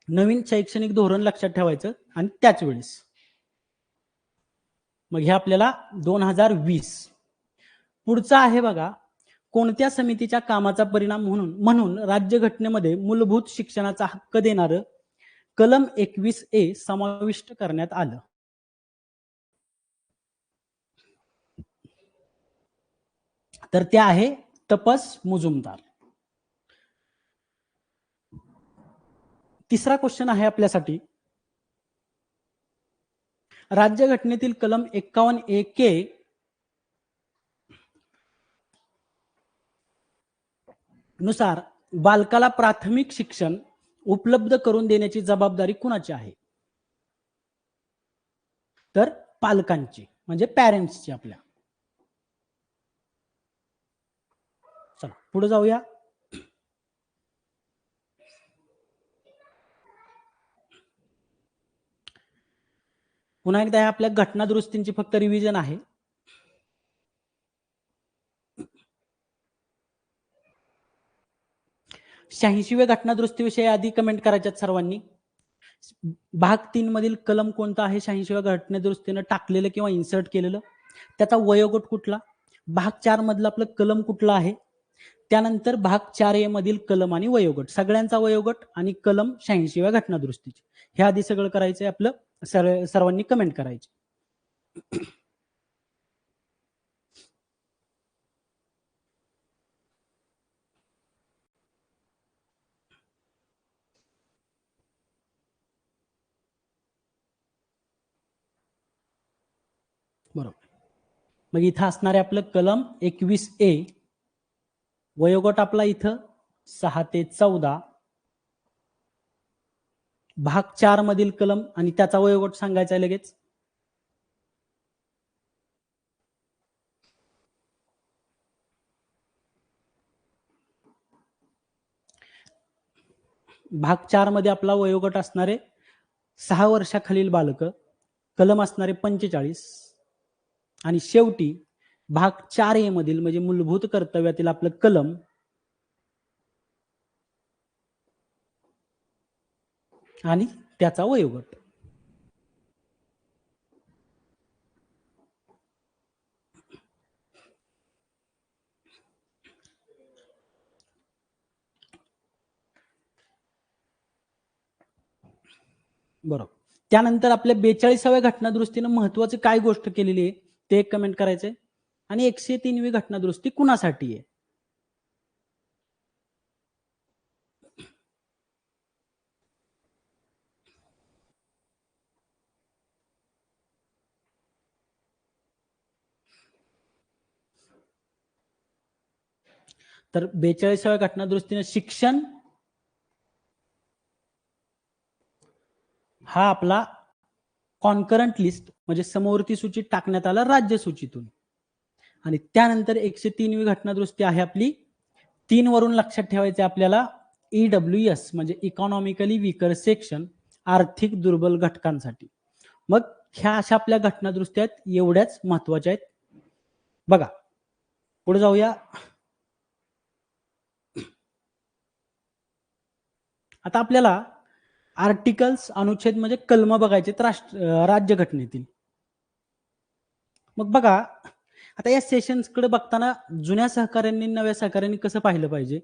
नवीन शैक्षणिक धोरण लक्षात ठेवायचं आणि त्याच वेळेस मग हे आपल्याला 2020. पुढचा आहे बघा, कोणत्या समितीच्या कामाचा परिणाम म्हणून राज्यघटनेमध्ये मूलभूत शिक्षणाचा हक्क देणारं कलम 21A समाविष्ट करण्यात आलं? तर ते आहे तपस मुजुमदार. तिसरा क्वेश्चन आहे आपल्यासाठी, राज्यघटनेतील कलम 51A नुसार बालकाला प्राथमिक शिक्षण उपलब्ध करून देण्याची जबाबदारी कुणाची आहे? तर पालकांची, म्हणजे पॅरेंट्सची आपल्या. चला पुढे जाऊया. पुन्हा एकदा आपल्या घटना दुरुस्तींची फक्त रिव्हिजन आहे. शहाऐंशीव्या घटना दुरुस्तीविषयी आधी कमेंट करायच्यात सर्वांनी. भाग 3 मधील कलम कोणता आहे 86व्या घटना दुरुस्तीनं टाकलेलं किंवा इन्सर्ट केलेलं? त्याचा वयोगट कुठला? भाग 4 मधलं आपलं कलम कुठला आहे? त्यानंतर भाग 4A मधील कलम आणि वयोगट, सगळ्यांचा वयोगट आणि कलम 86व्या घटना दुरुस्तीची, हे आधी सगळं करायचंय आपलं. सर्वांनी कमेंट करायचे. बरोबर. मग इथं असणार आहे आपलं कलम 21A. वयोगट आपला इथं 6 ते 14. भाग 4 मधील कलम आणि त्याचा वयोगट सांगायचा आहे लगेच. भाग 4 मध्ये आपला वयोगट असणारे 6 वर्षाखालील बालक, कलम असणारे 45. आणि शेवटी भाग 4A मधील म्हणजे मूलभूत कर्तव्यातील आपलं कलम आणि त्याचा वयोगट. बरोबर. त्यानंतर आपल्या 42व्या घटना दुरुस्तीनं महत्वाची काय गोष्ट केलेली आहे ते एक कमेंट करायचंय. आणि 103वी घटना दुरुस्ती कुणासाठी आहे? तर 42व्या घटना दुरुस्तीनं शिक्षण हा आपला कॉन्करंट लिस्ट म्हणजे समवर्ती सूचीत टाकण्यात आला राज्य सूचीतून. आणि त्यानंतर 103वी घटना दुरुस्ती आहे आपली 3 वरून लक्षात ठेवायचे आपल्याला, EWS म्हणजे इकॉनॉमिकली वीकर सेक्शन, आर्थिक दुर्बल घटकांसाठी. मग ह्या अशा आपल्या घटना दुरुस्त्या आहेत, एवढ्याच महत्वाच्या आहेत. बघा पुढे जाऊया. आता आपल्याला आर्टिकल्स अनुच्छेद म्हणजे कलम बघायचे राज्यघटनेतील. मग बघा आता या सेशन्सकडे बघताना जुन्या सहकाऱ्यांनी नव्या सहकाऱ्यांनी कसं पाहिलं पाहिजे.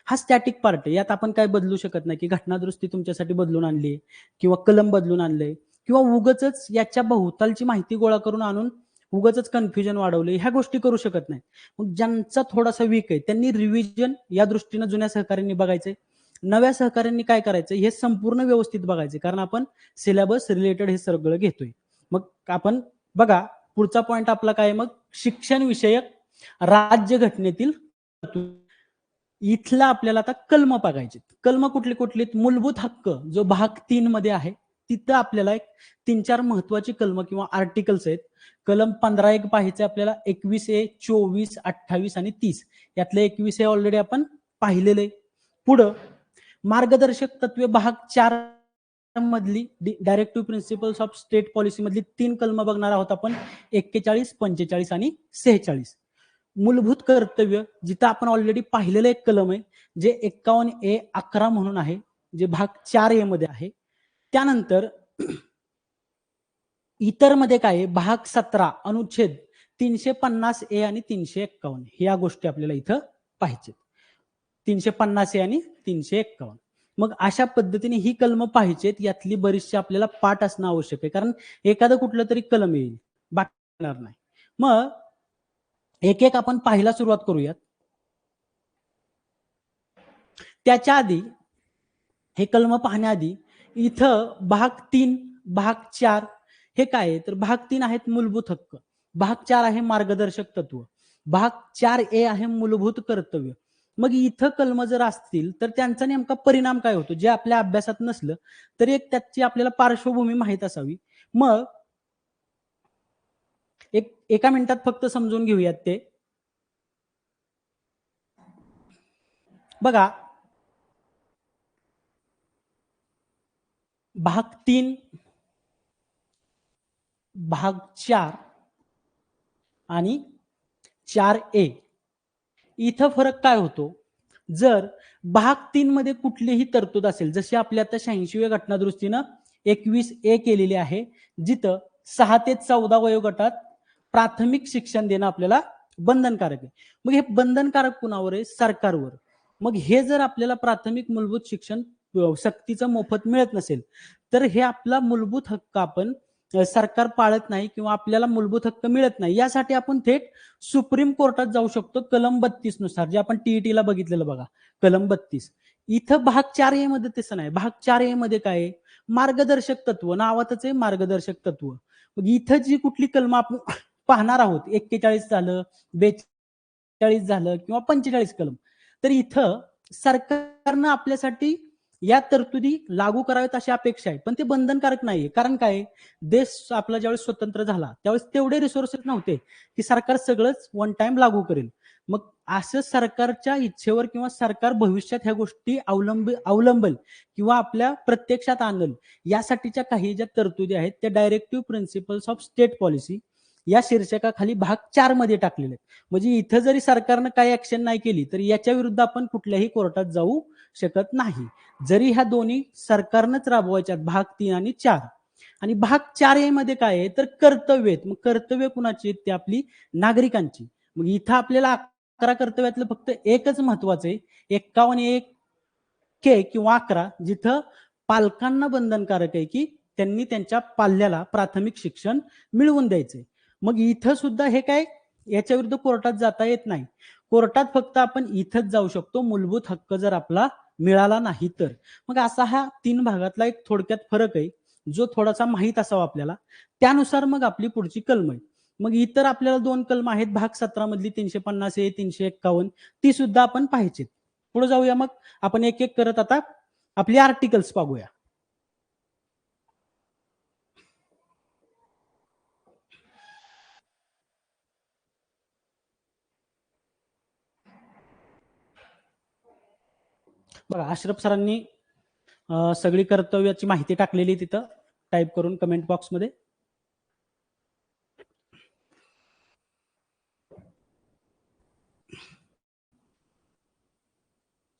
हा स्टॅटिक पार्ट आहे, यात आपण काय बदलू शकत नाही की घटना दुरुस्ती तुमच्यासाठी बदलून आणली किंवा कलम बदलून आणले किंवा उगच याच्या भोवतालची माहिती गोळा करून आणून उगच कन्फ्युजन वाढवले, ह्या गोष्टी करू शकत नाही. मग ज्यांचा थोडासा वीक आहे त्यांनी रिव्हिजन या दृष्टीने जुन्या सहकाऱ्यांनी बघायचे. नव्या सहकाऱ्यांनी काय करायचं हे संपूर्ण व्यवस्थित बघायचे, कारण आपण सिलेबस रिलेटेड हे सगळं घेतोय. मग आपण बघा पुढचा पॉइंट आपला काय, मग शिक्षण विषयक राज्यघटनेतील इथला आपल्याला आता कलम बघायचे. कलम कुठले कुठले? मूलभूत हक्क जो भाग 3 मध्ये आहे, तिथं आपल्याला एक 3-4 महत्वाची कलम किंवा आर्टिकल्स आहेत. कलम 15 एक पाहायचं आपल्याला, 21A, 24, 28 आणि 30. यातले 21A ऑलरेडी आपण पाहिलेले. पुढं मार्गदर्शक तत्वे भाग 4 मधली directive principles of state policy मधली 3 कलम बघणार आहोत आपण, 41, 45 आणि 46. मूलभूत कर्तव्य जिथं आपण ऑलरेडी पाहिलेलं एक कलम आहे, जे 51A 11 म्हणून आहे, जे भाग 4A मध्ये आहे. त्यानंतर इतर मध्ये काय आहे, भाग 17 अनुच्छेद 350A आणि 351 ह्या गोष्टी आपल्याला इथं पाहिजेत. 350A आणि 351. मग अशा पद्धतीने ही कलम पाहिजेत. यातली बरीचशी आपल्याला पाठ असणं आवश्यक आहे, कारण एखादं कुठलं तरी कलम येईल, बाकी नाही. मग एक एक आपण पाहायला सुरुवात करूयात. त्याच्या आधी हे कलम पाहण्याआधी इथं भाग 3, भाग 4 हे काय आहे, तर भाग 3 आहेत मूलभूत हक्क, भाग 4 आहे मार्गदर्शक तत्व, भाग 4A आहे मूलभूत कर्तव्य. मग इथं कलम जर असतील तर त्यांचा नेमका परिणाम काय होतो, जे आपल्या अभ्यासात नसलं तरी एक त्याची आपल्याला पार्श्वभूमी माहित असावी. मग एका मिनिटात फक्त समजून घेऊयात ते. बघा, भाग 3, भाग 4 आणि 4A इथं फरक काय होतो, जर भाग 3 मध्ये कुठलीही तरतूद असेल, जशी आपल्या आता 86व्या घटनादुरुस्तीनं 21A केलेली आहे, जिथं 6 ते 14 वयोगटात प्राथमिक शिक्षण देणं आपल्याला बंधनकारक आहे. मग हे बंधनकारक कुणावर आहे? सरकारवर. मग हे जर आपल्याला प्राथमिक मूलभूत शिक्षण सक्तीचं मोफत मिळत नसेल, तर हे आपला मूलभूत हक्क आपण सरकार पाळत नाही किंवा आपल्याला मूलभूत हक्क मिळत नाही, यासाठी आपण थेट सुप्रीम कोर्टात जाऊ शकतो कलम 32 नुसार, जे आपण टीईटीला बघितलेलं बघा, कलम 32. इथं भाग 4A मध्ये तसं नाही. भाग 4A मध्ये काय आहे? मार्गदर्शक तत्व, नावातच आहे मार्गदर्शक तत्व. मग इथं जी कुठली कलम आपण पाहणार आहोत, 41 झालं, 42 झालं किंवा 45 कलम, तर इथं सरकारनं आपल्यासाठी या तरतुदी लागू कराव्यात अशी अपेक्षा आहे, पण ते बंधनकारक नाहीये. कारण काय, देश आपला ज्यावेळेस स्वतंत्र झाला त्यावेळेस तेवढे रिसोर्सेस नव्हते की सरकार सगळंच वन टाइम लागू करेल. मग असं सरकारच्या इच्छेवर किंवा सरकार भविष्यात ह्या गोष्टी अवलंबल किंवा आपल्या प्रत्यक्षात आणल, यासाठीच्या काही ज्या तरतुदी आहेत त्या directive principles of state policy या शीर्षकाखाली भाग 4 मध्ये टाकलेले आहेत. म्हणजे इथं जरी सरकारनं काही ऍक्शन नाही केली तर याच्या विरुद्ध आपण कुठल्याही कोर्टात जाऊ शकत नाही, जरी ह्या दोन्ही सरकारनंच राबवायच्या, भाग 3 आणि 4. आणि भाग 4A मध्ये काय आहे, तर कर्तव्य आहेत. मग कर्तव्य कुणाची आहेत? ते आपली नागरिकांची. मग इथं आपल्याला 11 कर्तव्यातलं फक्त एकच महत्वाचं आहे, 51A किंवा 11, जिथं पालकांना बंधनकारक आहे की त्यांनी त्यांच्या पाल्याला प्राथमिक शिक्षण मिळवून द्यायचंय. मग इथं सुद्धा हे काय, याच्या विरुद्ध कोर्टात जाता येत नाही. कोर्टात फक्त आपण इथंच जाऊ शकतो मूलभूत हक्क जर आपला मिळाला नाही तर. मग असा हा 3 भागातला एक थोडक्यात फरक आहे, जो थोडासा माहित असावा आपल्याला. त्यानुसार मग आपली पुढची कलम आहे. मग इतर आपल्याला 2 कलम आहेत, भाग 17 मधली 350A, 351, ती सुद्धा आपण पाहायची. पुढे जाऊया, मग आपण एक एक करत आता आपली आर्टिकल्स पाहूया. बघा, अशरफ सरांनी सगळी कर्तव्याची माहिती टाकलेली तिथं टाईप करून कमेंट बॉक्समध्ये.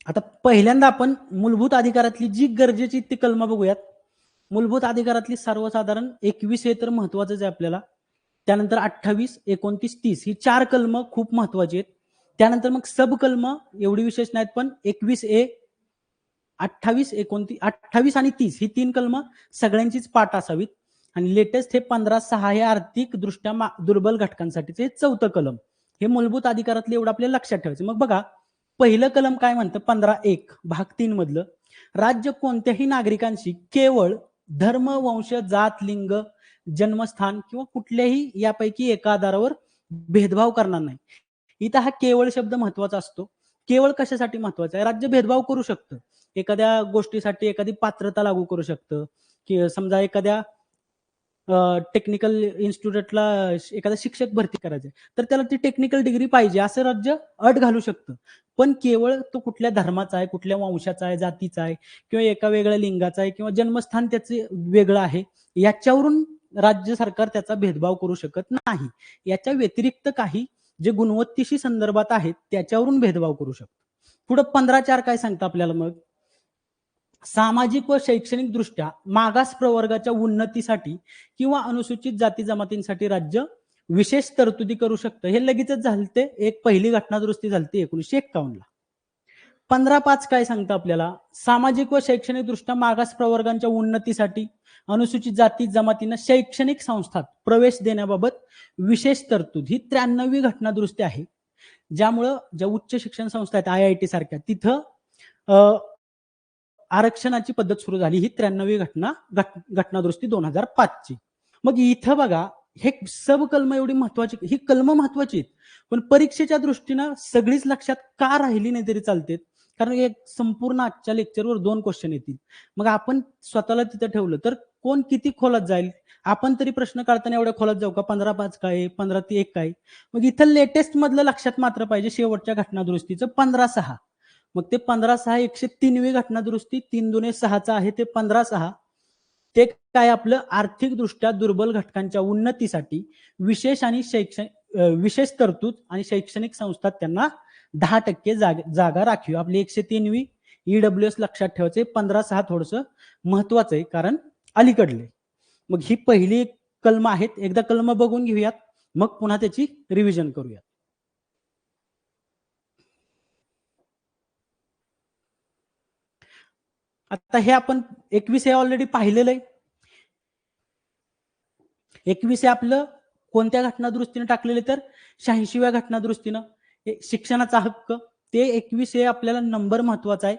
आता पहिल्यांदा आपण मूलभूत अधिकारातली जी गरजेची ती कलम बघूयात. मूलभूत अधिकारातली सर्वसाधारण 21 हे तर महत्वाचंच आहे आपल्याला. त्यानंतर 28, 29, 30 ही 4 कलम खूप महत्वाची आहेत. त्यानंतर मग सब कलम एवढी विशेष नाहीत, पण 21A, 28, 29, 28 आणि 30 ही 3 कलम सगळ्यांचीच पाठ असावीत. आणि लेटेस्ट हे 15/6 हे आर्थिक दृष्ट्या दुर्बल घटकांसाठीचे 4थं कलम. हे मूलभूत अधिकारातले एवढं आपल्याला लक्षात ठेवायचं. मग बघा, पहिलं कलम काय म्हणतं, 15(1) भाग 3 मधलं, राज्य कोणत्याही नागरिकांशी केवळ धर्म, वंश, जात, लिंग, जन्मस्थान किंवा कुठल्याही यापैकी एका आधारावर भेदभाव करणार नाही. इथं हा केवळ शब्द महत्वाचा असतो. केवळ कशासाठी महत्वाचं आहे? राज्य भेदभाव करू शकतं. एखाद्या गोष्टीसाठी एखादी पात्रता लागू करू शकतं, की समजा एखाद्या टेक्निकल इन्स्टिट्यूटला एखादा शिक्षक भरती करायचा आहे, तर त्याला ती टेक्निकल डिग्री पाहिजे असं राज्य अट घालू शकतं. पण केवळ तो कुठल्या धर्माचा आहे, कुठल्या वंशाचा आहे, जातीचा आहे किंवा एका वेगळ्या लिंगाचा आहे किंवा जन्मस्थान त्याचे वेगळं आहे, याच्यावरून राज्य सरकार त्याचा भेदभाव करू शकत नाही. याच्या व्यतिरिक्त काही जे गुणवत्तेशी संदर्भात आहेत त्याच्यावरून भेदभाव करू शकतो. पुढे 15.4 काय सांगतं आपल्याला मग? सामाजिक व शैक्षणिक दृष्ट्या मागास प्रवर्गाच्या उन्नतीसाठी किंवा अनुसूचित जाती जमातींसाठी राज्य विशेष तरतुदी करू शकतं. हे लगेचच झालते, एक पहिली घटना दुरुस्ती झालती 1951 ला. 15.5 काय सांगतं आपल्याला? सामाजिक व शैक्षणिक दृष्ट्या मागास प्रवर्गांच्या उन्नतीसाठी अनुसूचित जाती जमातींना शैक्षणिक संस्थात प्रवेश देण्याबाबत विशेष तरतूद, ही 93वी घटना दुरुस्ती आहे. ज्यामुळं ज्या उच्च शिक्षण संस्था आहेत IIT सारख्या, तिथं आरक्षणाची पद्धत सुरू झाली. ही 93वी घटना दुरुस्ती 2005 ची. मग इथं बघा, हे सब कलम एवढी महत्वाची, ही कलम महत्वाची आहेत, पण परीक्षेच्या दृष्टीनं सगळीच लक्षात का राहिली नाही तरी चालते. कारण एक संपूर्ण आजच्या लेक्चरवर 2 क्वेश्चन येतील. मग आपण स्वतःला तिथं ठेवलं तर कोण किती खोलात जाईल? आपण तरी प्रश्न काढताना एवढ्या खोलात जाऊ का? 15.5 काय, 15.1 काय? मग इथं लेटेस्ट मधलं लक्षात मात्र पाहिजे, शेवटच्या घटना दुरुस्तीचं 15.6. मग ते 15.6 103वी घटना दुरुस्ती, 3 दुने 6चा आहे ते 15.6. ते काय आपलं आर्थिकदृष्ट्या दुर्बल घटकांच्या उन्नतीसाठी विशेष आणि विशेष तरतूद आणि शैक्षणिक संस्थात त्यांना 10% जागा राखीव. आपली 103वी EWS लक्षात ठेवायचे. 15.6 थोडस महत्वाचं आहे कारण अलीकडले. मग ही पहिली कलम आहेत, एकदा कलम बघून घेऊयात, मग पुन्हा त्याची रिव्हिजन करूयात. आता हे आपण 21 हे ऑलरेडी पाहिलेलं आहे. 21 हे आपलं कोणत्या घटना दुरुस्तीने टाकलेले? तर 86व्या घटना दुरुस्तीनं. शिक्षणाचा हक्क, ते 21 हे आपल्याला नंबर महत्वाचा आहे.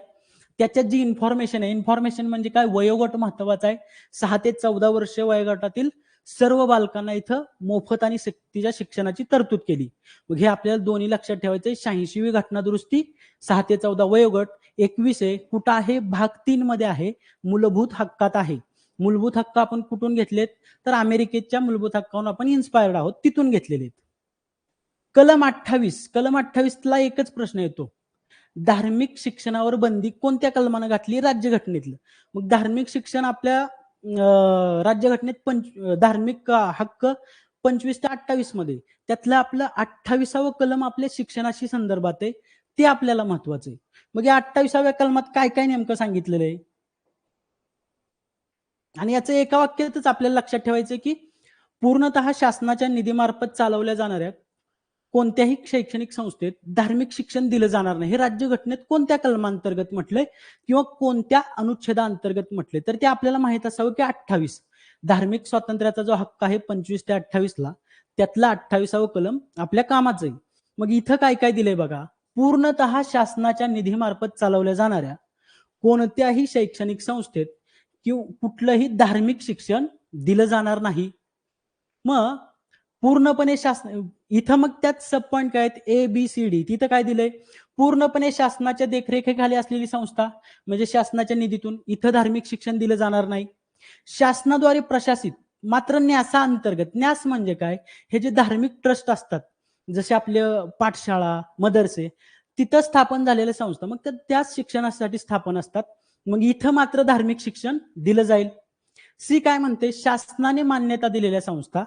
त्याच्यात जी इन्फॉर्मेशन आहे, इन्फॉर्मेशन म्हणजे काय? वयोगट महत्वाचा आहे. 6 ते 14 वर्ष वयोगटातील सर्व बालकांना इथं मोफत आणि सक्तीच्या शिक्षणाची तरतूद केली. मग हे आपल्याला दोन्ही लक्षात ठेवायचंय. 86वी घटना दुरुस्ती 6 ते 14 वयोगट. 21 आहे कुठं आहे? भाग 3 मध्ये आहे, मूलभूत हक्कात आहे. मूलभूत हक्क आपण कुठून घेतलेत? तर अमेरिकेच्या मूलभूत हक्कावरून आपण इन्स्पायर्ड आहोत, तिथून घेतलेले. कलम 28. कलम 28 ला एकच प्रश्न येतो, धार्मिक शिक्षणावर बंदी कोणत्या कलमानं घातली? राज्यघटनेतलं. मग धार्मिक शिक्षण आपल्या राज्यघटनेत धार्मिक हक्क 25 ते 28 मध्ये, त्यातलं आपलं 28वं कलम आपल्या शिक्षणाशी संदर्भात आहे, ते आपल्याला महत्वाचं आहे. मग या 28व्या कलमात काय काय नेमकं सांगितलेलं आहे? आणि याचं एका वाक्यातच आपल्याला लक्षात ठेवायचं की पूर्णतः शासनाच्या निधीमार्फत चालवल्या जाणाऱ्या कोणत्याही शैक्षणिक संस्थेत धार्मिक शिक्षण दिलं जाणार नाही. हे राज्यघटनेत कोणत्या कलमांतर्गत म्हटलंय किंवा कोणत्या अनुच्छेदाअंतर्गत म्हटले, तर ते आपल्याला माहित असावं की 28. धार्मिक स्वातंत्र्याचा जो हक्क आहे 25 ते 28 ला, त्यातला 28वं कलम आपल्या कामाचं आहे. मग इथं काय काय दिलंय बघा, पूर्णतः शासनाच्या निधीमार्फत चालवल्या जाणाऱ्या कोणत्याही शैक्षणिक संस्थेत किंवा कुठलंही धार्मिक शिक्षण दिलं जाणार नाही. मग पूर्णपणे शासन, इथं मग त्यात सब पॉईंट काय आहेत? ABCD. तिथं काय दिलंय? पूर्णपणे शासनाच्या देखरेखीखाली असलेली संस्था, म्हणजे शासनाच्या निधीतून इथं धार्मिक शिक्षण दिलं जाणार नाही. शासनाद्वारे प्रशासित मात्र न्यासा अंतर्गत, न्यास म्हणजे काय? हे जे धार्मिक ट्रस्ट असतात, जसे आपले पाठशाळा, मदरसे, तिथं स्थापन झालेल्या संस्था, मग त्याच शिक्षणासाठी स्थापन असतात. मग इथं मात्र धार्मिक शिक्षण दिलं जाईल. सी काय म्हणते? शासनाने मान्यता दिलेल्या संस्था.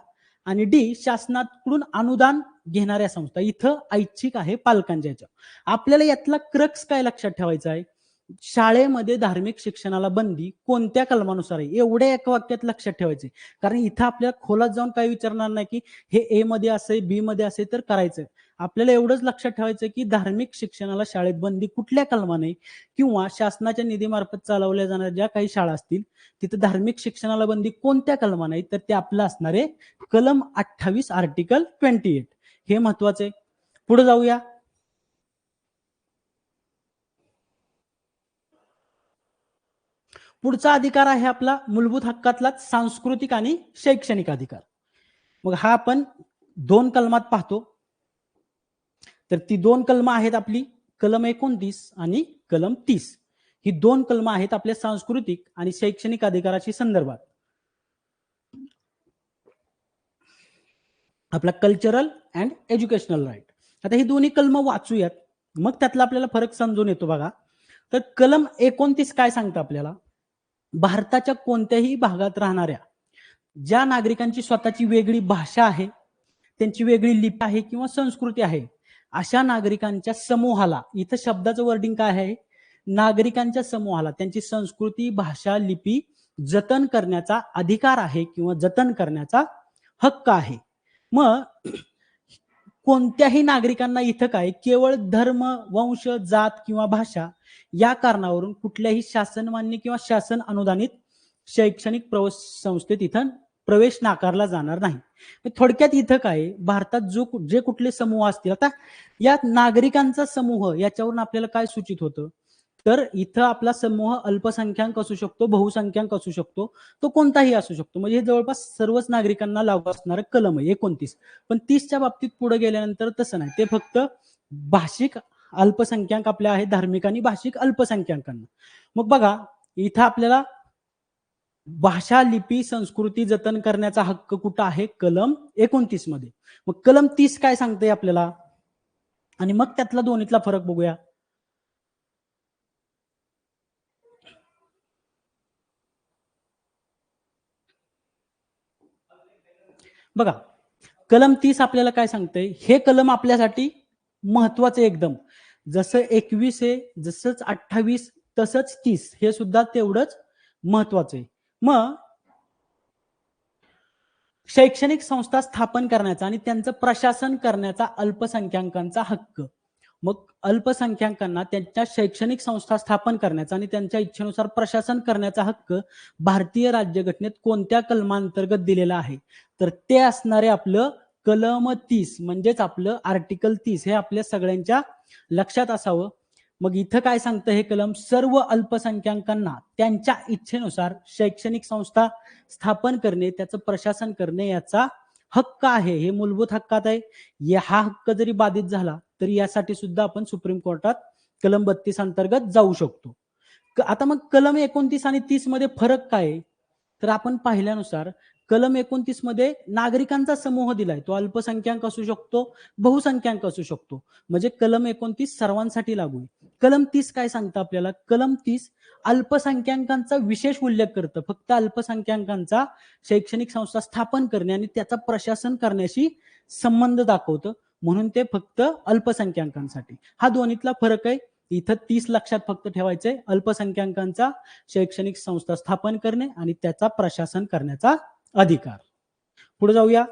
आणि डी शासनाकडून अनुदान घेणाऱ्या संस्था. इथं ऐच्छिक आहे पालकांच्या याच्या. आपल्याला यातला क्रक्स काय लक्षात ठेवायचा आहे? शाळेमध्ये धार्मिक शिक्षणाला बंदी कोणत्या कलमानुसार आहे, एवढ्या एका वाक्यात लक्षात ठेवायचे. कारण इथं आपल्याला खोलात जाऊन काय विचारणार नाही की हे ए मध्ये असे, बी मध्ये असे तर करायचं. आपल्याला एवढंच लक्षात ठेवायचं की धार्मिक शिक्षणाला शाळेत बंदी कुठल्या कलमाने, किंवा शासनाच्या निधीमार्फत चालवल्या जाणाऱ्या ज्या काही शाळा असतील तिथे धार्मिक शिक्षणाला बंदी कोणत्या कलमाने, तर ते आपलं असणार आहे कलम 28 आर्टिकल 28. हे महत्वाचं आहे. पुढे जाऊया. पुढचा अधिकार आहे आपला मूलभूत हक्कातला सांस्कृतिक आणि शैक्षणिक अधिकार. मग हा आपण 2 कलमात पाहतो. तर ती 2 कलम आहेत आपली, कलम 29 आणि कलम 30 ही 2 कलम आहेत आपल्या सांस्कृतिक आणि शैक्षणिक अधिकाराशी संदर्भात. आपला कल्चरल अँड एज्युकेशनल राईट. आता ही दोन्ही कलम वाचूयात, मग त्यातला आपल्याला फरक समजून येतो बघा. तर कलम 29 काय सांगतं आपल्याला, भारताच्या कोणत्याही भागात राहणाऱ्या ज्या नागरिकांची स्वतःची वेगळी भाषा आहे, त्यांची वेगळी लिपी आहे किंवा संस्कृती आहे, अशा नागरिकांच्या समूहाला, इथं शब्दाचं वर्डिंग काय आहे, नागरिकांच्या समूहाला त्यांची संस्कृती, भाषा, लिपी जतन करण्याचा अधिकार आहे किंवा जतन करण्याचा हक्क आहे. मग कोणत्याही नागरिकांना इथं काय केवळ धर्म, वंश, जात किंवा भाषा या कारणावरून कुठल्याही शासनमान्य किंवा शासन अनुदानित शैक्षणिक संस्थेत इथं प्रवेश नाकारला जाणार नाही. थोडक्यात इथं काय, भारतात जे कुठले समूह असतील, आता या नागरिकांचा समूह याच्यावरून आपल्याला काय सूचित होतं, तर इथं आपला समूह अल्पसंख्याक असू शकतो, बहुसंख्याक असू शकतो, तो कोणताही असू शकतो. म्हणजे हे जवळपास सर्वच नागरिकांना लागू असणारं कलम आहे 29. पण 30च्या बाबतीत पुढे गेल्यानंतर तसं नाही, ते फक्त भाषिक अल्पसंख्याक आपल्या आहे, धार्मिक आणि भाषिक अल्पसंख्याकांना. मग बघा इथं आपल्याला भाषा, लिपी, संस्कृती जतन करण्याचा हक्क कुठं आहे, कलम 29 मध्ये. मग कलम 30 काय सांगते आपल्याला, आणि मग त्यातला दोन्हीतला फरक बघूया. बघा कलम 30 आपल्याला काय सांगतंय, हे कलम आपल्यासाठी महत्वाचं एकदम. जसं 21 आहे, जसंच 28 तसंच 30 हे सुद्धा तेवढंच महत्वाचं आहे. मग शैक्षणिक संस्था स्थापन करण्याचा आणि त्यांचं प्रशासन करण्याचा अल्पसंख्याकांचा हक्क. मग अल्पसंख्याकांना त्यांच्या शैक्षणिक संस्था स्थापन करण्याचा आणि त्यांच्या इच्छेनुसार प्रशासन करण्याचा हक्क भारतीय राज्यघटनेत कोणत्या कलमांतर्गत दिलेला आहे, तर ते असणारे आपलं कलम 30 म्हणजेच आपलं आर्टिकल 30 हे आपल्या सगळ्यांच्या लक्षात असावं. मग इथं काय सांगतं हे कलम, सर्व अल्पसंख्याकांना त्यांच्या इच्छेनुसार शैक्षणिक संस्था स्थापन करणे, त्याचं प्रशासन करणे याचा हक्क आहे. हे मूलभूत हक्कात आहे. हा हक्क जरी बाधित झाला तरी यासाठी सुद्धा आपण सुप्रीम कोर्टात कलम 32 अंतर्गत जाऊ शकतो. आता मग कलम 29 आणि 30 मध्ये फरक काय आहे, तर आपण पाहिल्यानुसार कलम 29 मध्ये नागरिकांचा समूह दिलाय, तो अल्पसंख्याक असू शकतो, बहुसंख्याक असू शकतो. म्हणजे कलम 29 सर्वांसाठी लागू आहे. कलम 30 काय सांगतं आपल्याला, कलम 30 अल्पसंख्याकांचा विशेष उल्लेख करतं, फक्त अल्पसंख्याकांचा शैक्षणिक संस्था स्थापन करणे आणि त्याचं प्रशासन करण्याशी संबंध दाखवतं, म्हणून ते फक्त अल्पसंख्याकांसाठी. हा दोन्हीतला फरक आहे. इथं 30 लक्षात फक्त ठेवायचंय, अल्पसंख्याकांचा शैक्षणिक संस्था स्थापन करणे आणि त्याचा प्रशासन करण्याचा अधिकार. पुढे जाऊया.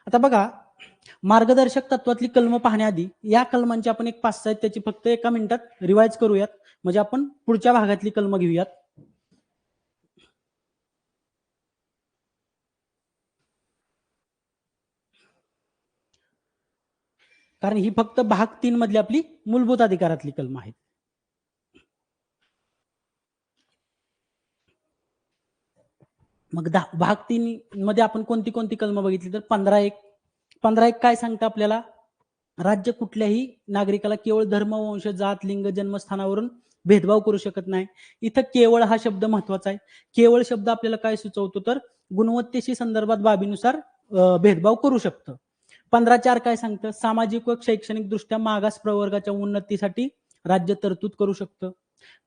आता बघा मार्गदर्शक तत्वातली कलम पाहण्याआधी या कलमांची आपण एक 5-6 आहेत, त्याची फक्त एका मिनिटात रिवाइज करूयात, म्हणजे आपण पुढच्या भागातली कलम घेऊयात. कारण ही फक्त भाग 3 मधली आपली मूलभूत अधिकारातली कलम आहेत. मग भाग 3 मध्ये आपण कोणती कोणती कलम बघितली, तर 15-1 काय सांगतं आपल्याला, राज्य कुठल्याही नागरिकाला केवळ धर्म, वंश, जात, लिंग, जन्मस्थानावरून भेदभाव करू शकत नाही. इथं केवळ हा शब्द महत्वाचा आहे. केवळ शब्द आपल्याला काय सुचवतो, तर गुणवत्तेशी संदर्भात बाबीनुसार भेदभाव करू शकतं. 15-4 काय सांगतं, सामाजिक व शैक्षणिक दृष्ट्या मागास प्रवर्गाच्या उन्नतीसाठी राज्य तरतूद करू शकतं.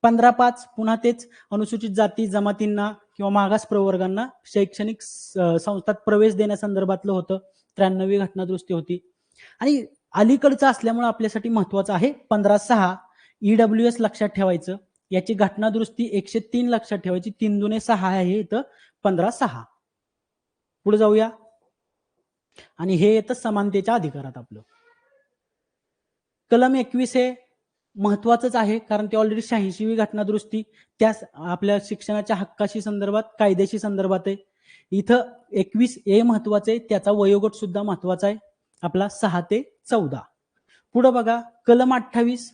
15-5 पुन्हा तेच, अनुसूचित जाती जमातींना किंवा मागास प्रवर्गांना शैक्षणिक संस्थात प्रवेश देण्यासंदर्भातलं होतं. 93वी घटना दुरुस्ती होती. आणि अलीकडचं असल्यामुळे आपल्यासाठी महत्वाचं आहे 15-6 EWS लक्षात ठेवायचं. याची घटना दुरुस्ती 103 लक्षात ठेवायची, 3 दुने 6 आहे इथं 15-6. पुढे जाऊया. आणि हे येतं समानतेच्या अधिकारात आपलं. कलम 21 हे महत्वाचंच आहे, कारण ते ऑलरेडी 86वी घटना दुरुस्ती त्या आपल्या शिक्षणाच्या हक्काशी संदर्भात, कायद्याशी संदर्भात आहे. इथं 21A महत्वाचं आहे, त्याचा वयोगट सुद्धा महत्वाचा आहे आपला 6 ते 14. पुढे बघा कलम 28,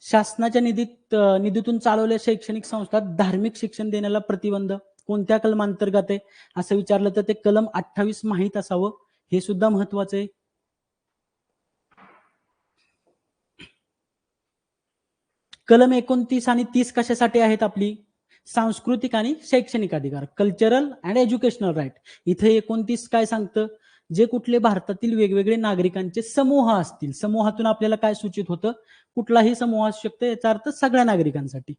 शासनाच्या निधीतून चालवलेल्या शैक्षणिक संस्थात धार्मिक शिक्षण देण्याला प्रतिबंध कोणत्या कलमांतर्गत आहे असं विचारलं तर ते कलम 28 माहीत असावं, हे सुद्धा महत्वाचं आहे. कलम 29 आणि 30 कशासाठी आहेत आपली? सांस्कृतिक आणि शैक्षणिक अधिकार, कल्चरल अँड एज्युकेशनल राईट. इथे 29 काय सांगतं? जे कुठले भारतातील वेगवेगळे नागरिकांचे समूह असतील, समूहातून आपल्याला काय सूचित होतं? कुठलाही समूह असू शकतो, याचा अर्थ सगळ्या नागरिकांसाठी.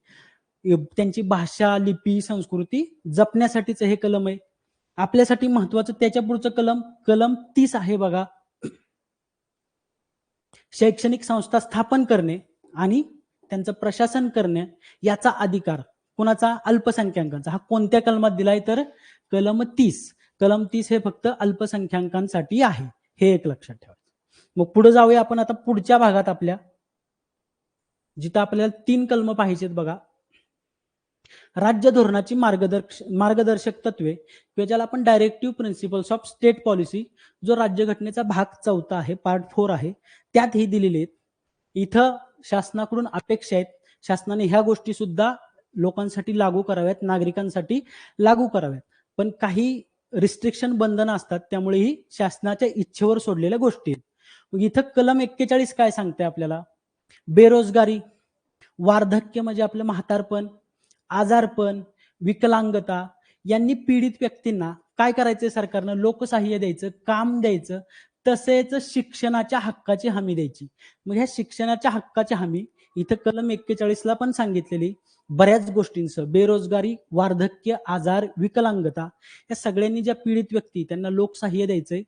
त्यांची भाषा, लिपी, संस्कृती जपण्यासाठीच हे कलम आहे. आपल्यासाठी महत्वाचं त्याच्या पुढचं कलम 30 आहे बघा. शैक्षणिक संस्था स्थापन करणे आणि त्यांचं प्रशासन करणे याचा अधिकार कुणाचा? अल्पसंख्याकांचा. हा कोणत्या कलमात दिलाय? तर कलम 30. कलम 30 हे फक्त अल्पसंख्याकांसाठी आहे, हे एक लक्षात ठेवायचं. मग पुढे जाऊया आपण आता पुढच्या भागात आपल्या, जिथं आपल्याला 3 कलम पाहिजेत बघा. राज्य धोरणाची मार्गदर्शक तत्वे किंवा ज्याला आपण directive principles of state policy, जो राज्यघटनेचा भाग 4 आहे, पार्ट 4 आहे, त्यात हे दिलेले आहेत. इथं शासनाकडून अपेक्षा आहेत, शासनाने ह्या गोष्टी सुद्धा लोकांसाठी लागू कराव्यात, नागरिकांसाठी लागू कराव्यात. पण काही रिस्ट्रिक्शन, बंधनं असतात, त्यामुळे ही शासनाच्या इच्छेवर सोडलेल्या गोष्टी आहेत. मग इथं कलम 41 काय सांगते आपल्याला? बेरोजगारी, वार्धक्य म्हणजे आपलं म्हातारपण, आजारपण, विकलांगता यांनी पीडित व्यक्तींना काय करायचंय? सरकारनं लोकसहाय्य द्यायचं, काम द्यायचं, तसेच शिक्षणाच्या हक्काची हमी द्यायची. मग ह्या शिक्षणाच्या हक्काची हमी इथं कलम 41 ला पण सांगितलेली बऱ्याच गोष्टींचं, बेरोजगारी, वार्धक्य, आजार, विकलांगता या सगळ्यांनी ज्या पीडित व्यक्ती त्यांना लोकसहाय्य द्यायचंय,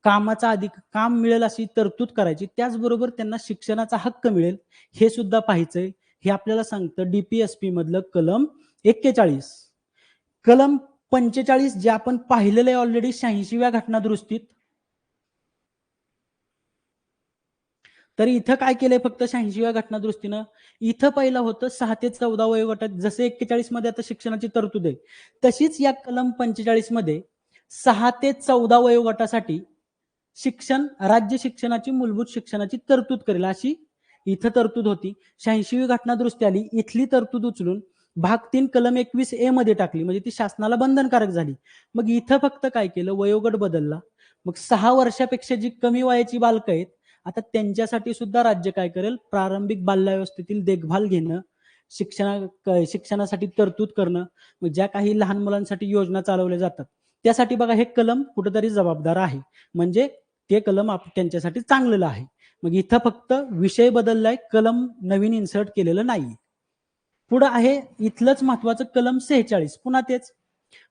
कामाचा काम मिळेल अशी तरतूद करायची, त्याचबरोबर त्यांना शिक्षणाचा हक्क मिळेल हे सुद्धा पाहायचंय. हे आपल्याला सांगतं डीपीएसपी मधलं कलम 41. कलम 45 जे आपण पाहिलेलं आहे ऑलरेडी 86व्या घटनादुरुस्तीत. तर इथं काय केलंय फक्त 86व्या घटनादुरुस्तीनं? इथं पहिलं होतं 6 ते 14 वयोगटात, जसे 41 मध्ये आता शिक्षणाची तरतूद आहे, तशीच या कलम 45 मध्ये 6 ते 14 वयोगटासाठी शिक्षण, राज्य शिक्षणाची, मूलभूत शिक्षणाची तरतूद करेल अशी इथं तरतूद होती. 86वी घटनादुरुस्ती आली, इथली तरतूद उचलून भाग 3 कलम 21A मध्ये टाकली, म्हणजे ती शासनाला बंधनकारक झाली. मग इथं फक्त काय केलं? वयोगट बदलला. मग 6 वर्षापेक्षा जी कमी वयाची बालकं आहेत, आता त्यांच्यासाठी सुद्धा राज्य काय करेल? प्रारंभिक बाल्यावस्थेतील देखभाल घेणं, शिक्षणासाठी तरतूद करणं, मग ज्या काही लहान मुलांसाठी योजना चालवल्या जातात, त्यासाठी बघा हे कलम कुठेतरी जबाबदार आहे. म्हणजे ते कलम त्यांच्यासाठी चांगलेलं आहे. मग इथं फक्त विषय बदललाय, कलम नवीन इन्सर्ट केलेलं नाही. पुढं आहे इथलंच महत्वाचं कलम 46. पुन्हा तेच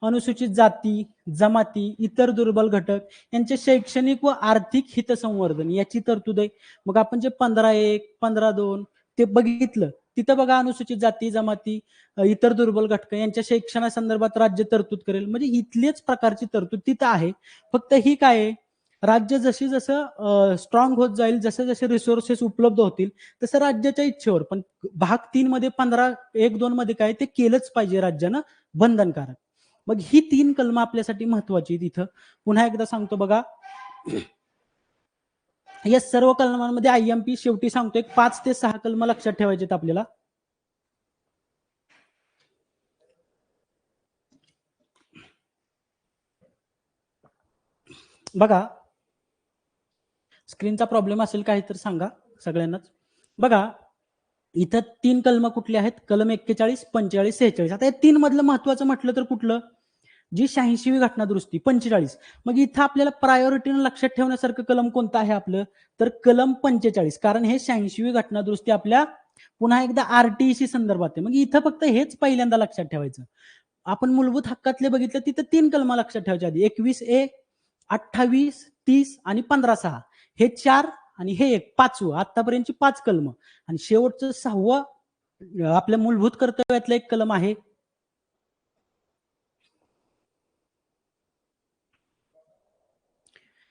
अनुसूचित जाती, जमाती, इतर दुर्बल घटक यांचे शैक्षणिक व आर्थिक हितसंवर्धन याची तरतूद आहे. मग आपण जे 15(1), 15(2) ते बघितलं, तिथं बघा अनुसूचित जाती, जमाती, इतर दुर्बल घटक यांच्या शिक्षणासंदर्भात राज्य तरतूद करेल. म्हणजे इथलीच प्रकारची तरतूद तिथं आहे. फक्त ही काय आहे? राज्य जशी जसं स्ट्रॉंग होत जाईल, जसे जसे रिसोर्सेस उपलब्ध होतील, तसं राज्याच्या इच्छेवर. पण भाग 3 मध्ये 15(1), 2 मध्ये काय ते केलंच पाहिजे राज्यानं बंधनकारक. मग ही 3 कलम आपल्यासाठी महत्वाची आहेत. इथं पुन्हा एकदा सांगतो बघा, या सर्व कलमांमध्ये आयएमपी शेवटी सांगतो एक 5 ते 6 कलम लक्षात ठेवायचे आपल्याला. बघा, स्क्रीनचा प्रॉब्लेम असेल काही तर सांगा सगळ्यांनाच. बघा इथं 3 कलम कुठले आहेत? कलम 41, 45, 46. आता या 3 मधलं महत्वाचं म्हटलं तर कुठलं? जी 86वी घटनादुरुस्ती 45. मग इथं आपल्याला प्रायोरिटीनं लक्षात ठेवण्यासारखं कलम कोणतं आहे आपलं? तर कलम 45. कारण हे 86वी घटनादुरुस्ती आपल्या पुन्हा एकदा आरटीईशी संदर्भात आहे. मग इथं फक्त हेच पहिल्यांदा लक्षात ठेवायचं. आपण मूलभूत हक्कातले बघितलं, तिथं 3 कलम लक्षात ठेवायच्या आधी 21A, 28, 30 आणि 15(6). हे 4 आणि हे एक 5वं. आतापर्यंतची 5 कलम आणि शेवटचं 6वं आपल्या मूलभूत कर्तव्यातलं एक कलम आहे.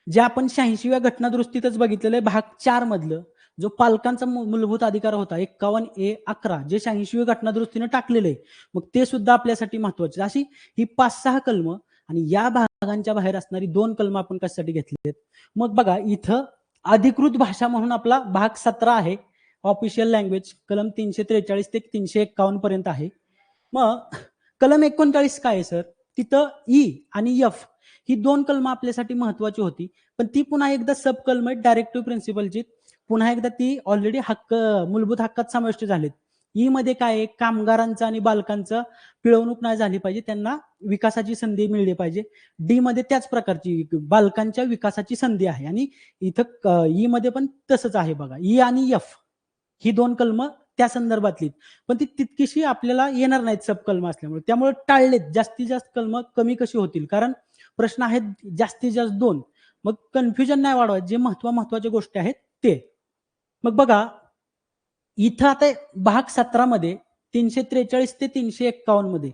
जे आपण 86व्या घटनादुरुस्तीतच बघितलेलं आहे, भाग 4 मधलं जो पालकांचा मूलभूत अधिकार होता 51A, 11 जे 86वी घटनादुरुस्तीने टाकलेलं आहे. मग ते सुद्धा आपल्यासाठी महत्वाचे. अशी ही 5-6 कलम आणि या भागांच्या बाहेर असणारी 2 कलम आपण कशासाठी घेतलेत? मग बघा इथं अधिकृत भाषा म्हणून आपला भाग 17 आहे, ऑफिशियल लँग्वेज, कलम 343 ते 351 पर्यंत आहे. मग कलम 39 काय आहे सर? तिथं ई आणि एफ ही 2 कलम आपल्यासाठी महत्वाची होती. पण ती पुन्हा एकदा सब कलम आहेत डायरेक्टिव्ह प्रिन्सिपलची. पुन्हा एकदा ती ऑलरेडी मूलभूत हक्कात समाविष्ट झालीत. ई मध्ये काय आहे, कामगारांचं आणि बालकांचं पिळवणूक नाही झाली पाहिजे, त्यांना विकासाची संधी मिळली पाहिजे. डी मध्ये त्याच प्रकारची बालकांच्या विकासाची संधी आहे आणि इथं ई मध्ये पण तसंच आहे बघा. ई आणि एफ ही दोन कलम त्या संदर्भातली, पण ती तितकीशी आपल्याला येणार नाहीत सब कलम असल्यामुळे, त्यामुळे टाळलेत. जास्तीत जास्त कलम कमी कशी होतील, कारण प्रश्न आहेत जास्तीत जास्त दोन, मग कन्फ्युजन नाही वाढवायचं, जे महत्वाच्या गोष्टी आहेत ते. मग बघा इथं आता भाग 17 मध्ये 343 ते 351 मध्ये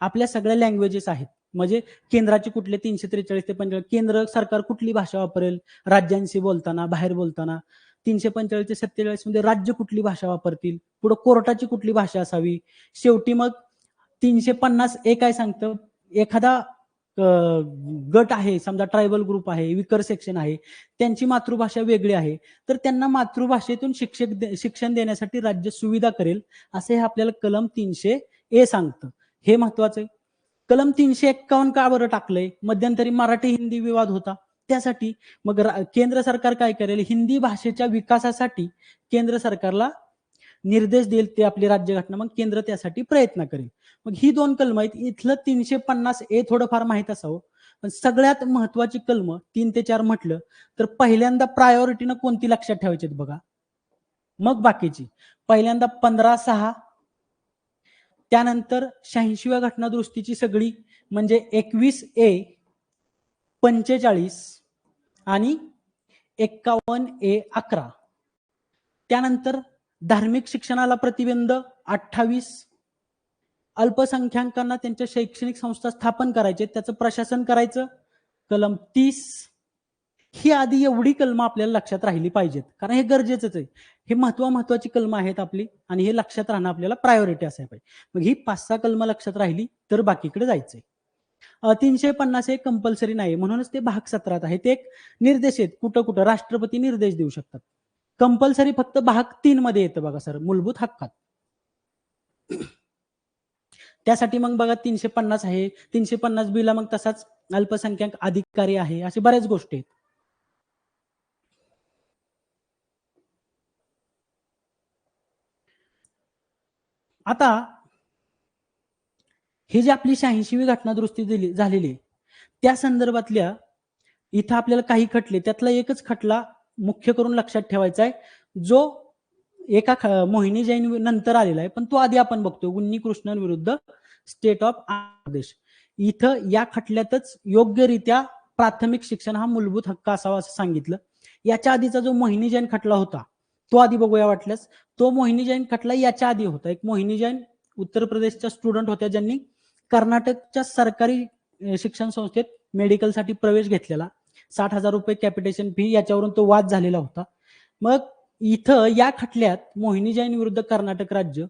आपल्या सगळ्या लँग्वेजेस आहेत. म्हणजे केंद्राचे कुठले 343 ते 45, केंद्र सरकार कुठली भाषा वापरेल राज्यांशी बोलताना, बाहेर बोलताना. 345 ते 47 मध्ये राज्य कुठली भाषा वापरतील, पुढे कोर्टाची कुठली भाषा असावी. शेवटी मग 350 ए काय सांगतं, एखादा गट आहे, समजा ट्रायबल ग्रुप आहे, विकर सेक्शन आहे, त्यांची मातृभाषा वेगळी आहे, तर त्यांना मातृभाषेतून शिक्षण देण्यासाठी राज्य सुविधा करेल, असे हे आपल्याला कलम 300 ए सांगतं. हे महत्वाचं आहे. कलम 351 का बरं टाकलंय, मध्यंतरी मराठी हिंदी विवाद होता त्यासाठी. मग केंद्र सरकार काय करेल, हिंदी भाषेच्या विकासासाठी केंद्र सरकारला निर्देश देईल, ते आपली राज्यघटना, मग केंद्र त्यासाठी प्रयत्न करेल. मग ही दोन कलम आहेत. इथलं 350 ए थोडंफार माहित असावं, पण सगळ्यात महत्वाची कलम 3 ते 4 म्हटलं तर पहिल्यांदा प्रायोरिटीनं कोणती लक्षात ठेवायची बघा, मग बाकीची. पहिल्यांदा 15(6), त्यानंतर 86व्या घटना दुरुस्तीची सगळी, म्हणजे 21A, 45 आणि 51A 11. त्यानंतर धार्मिक शिक्षणाला प्रतिबंध 28, अल्पसंख्याकांना त्यांच्या शैक्षणिक संस्था स्थापन करायचे, त्याचं प्रशासन करायचं, कलम 30. ही आधी एवढी कलम आपल्याला लक्षात राहिली पाहिजेत, कारण हे गरजेचंच आहे. हे महत्वाची कलम आहेत आपली आणि हे लक्षात राहणं आपल्याला प्रायोरिटी असायला पाहिजे. मग ही 5-6 कलम लक्षात राहिली तर बाकीकडे जायचंय. 350 हे कंपल्सरी नाही, म्हणूनच ते भाग 17 आहे. ते एक निर्देश आहेत, कुठं कुठं राष्ट्रपती निर्देश देऊ शकतात. कंपल्सरी फक्त भाग 3 मध्ये येतं बघा सर, मूलभूत हक्कात. त्यासाठी मग बघा 350 आहे, 350 बी ला मग तसाच अल्पसंख्याक अधिकारी आहे, अशा बऱ्याच गोष्टी आहेत. आता ही जी आपली 86वी घटना दुरुस्ती झालेली आहे, त्या संदर्भातल्या इथं आपल्याला काही खटले, त्यातला एकच खटला मुख्य करून लक्षात ठेवायचा आहे, जो एका मोहिनी जैन नंतर आलेला आहे, पण तो आधी आपण बघतो. उन्नी कृष्णन विरुद्ध स्टेट ऑफ आंध्र प्रदेश. इथं या खटल्यातच योग्यरित्या प्राथमिक शिक्षण हा मूलभूत हक्क असावा असं सांगितलं. याच्या आधीचा जो मोहिनी जैन खटला होता तो आधी बघूया वाटल्यास. तो मोहिनी जैन खटला याच्या आधी होता. एक मोहिनी जैन उत्तर प्रदेशच्या स्टुडंट होत्या, ज्यांनी कर्नाटकच्या सरकारी शिक्षण संस्थेत मेडिकलसाठी प्रवेश घेतलेला. 60,000 रुपये कॅपिटेशन फी, याच्यावरून तो वाद झालेला होता. मग इथं या खटल्यात मोहिनी जैन विरुद्ध कर्नाटक राज्य,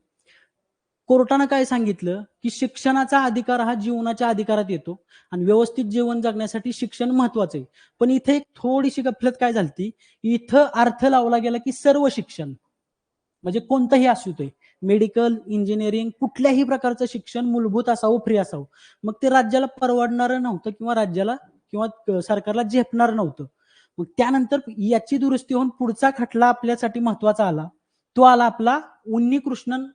कोर्टानं काय सांगितलं की शिक्षणाचा अधिकार हा जीवनाच्या अधिकारात येतो आणि व्यवस्थित जीवन जगण्यासाठी शिक्षण महत्वाचं आहे. पण इथे एक थोडीशी गफलत काय झाली, इथं अर्थ लावला गेला की सर्व शिक्षण, म्हणजे कोणतंही असू ते, मेडिकल, इंजिनिअरिंग, कुठल्याही प्रकारचं शिक्षण मूलभूत असावं, फ्री असावं. मग ते राज्याला परवडणारं नव्हतं किंवा राज्याला किंवा सरकारला झेपणार नव्हतं. मग त्यानंतर याची दुरुस्ती होऊन पुढचा खटला आपल्यासाठी महत्वाचा आला, तो आला आपला उन्नी कृष्णन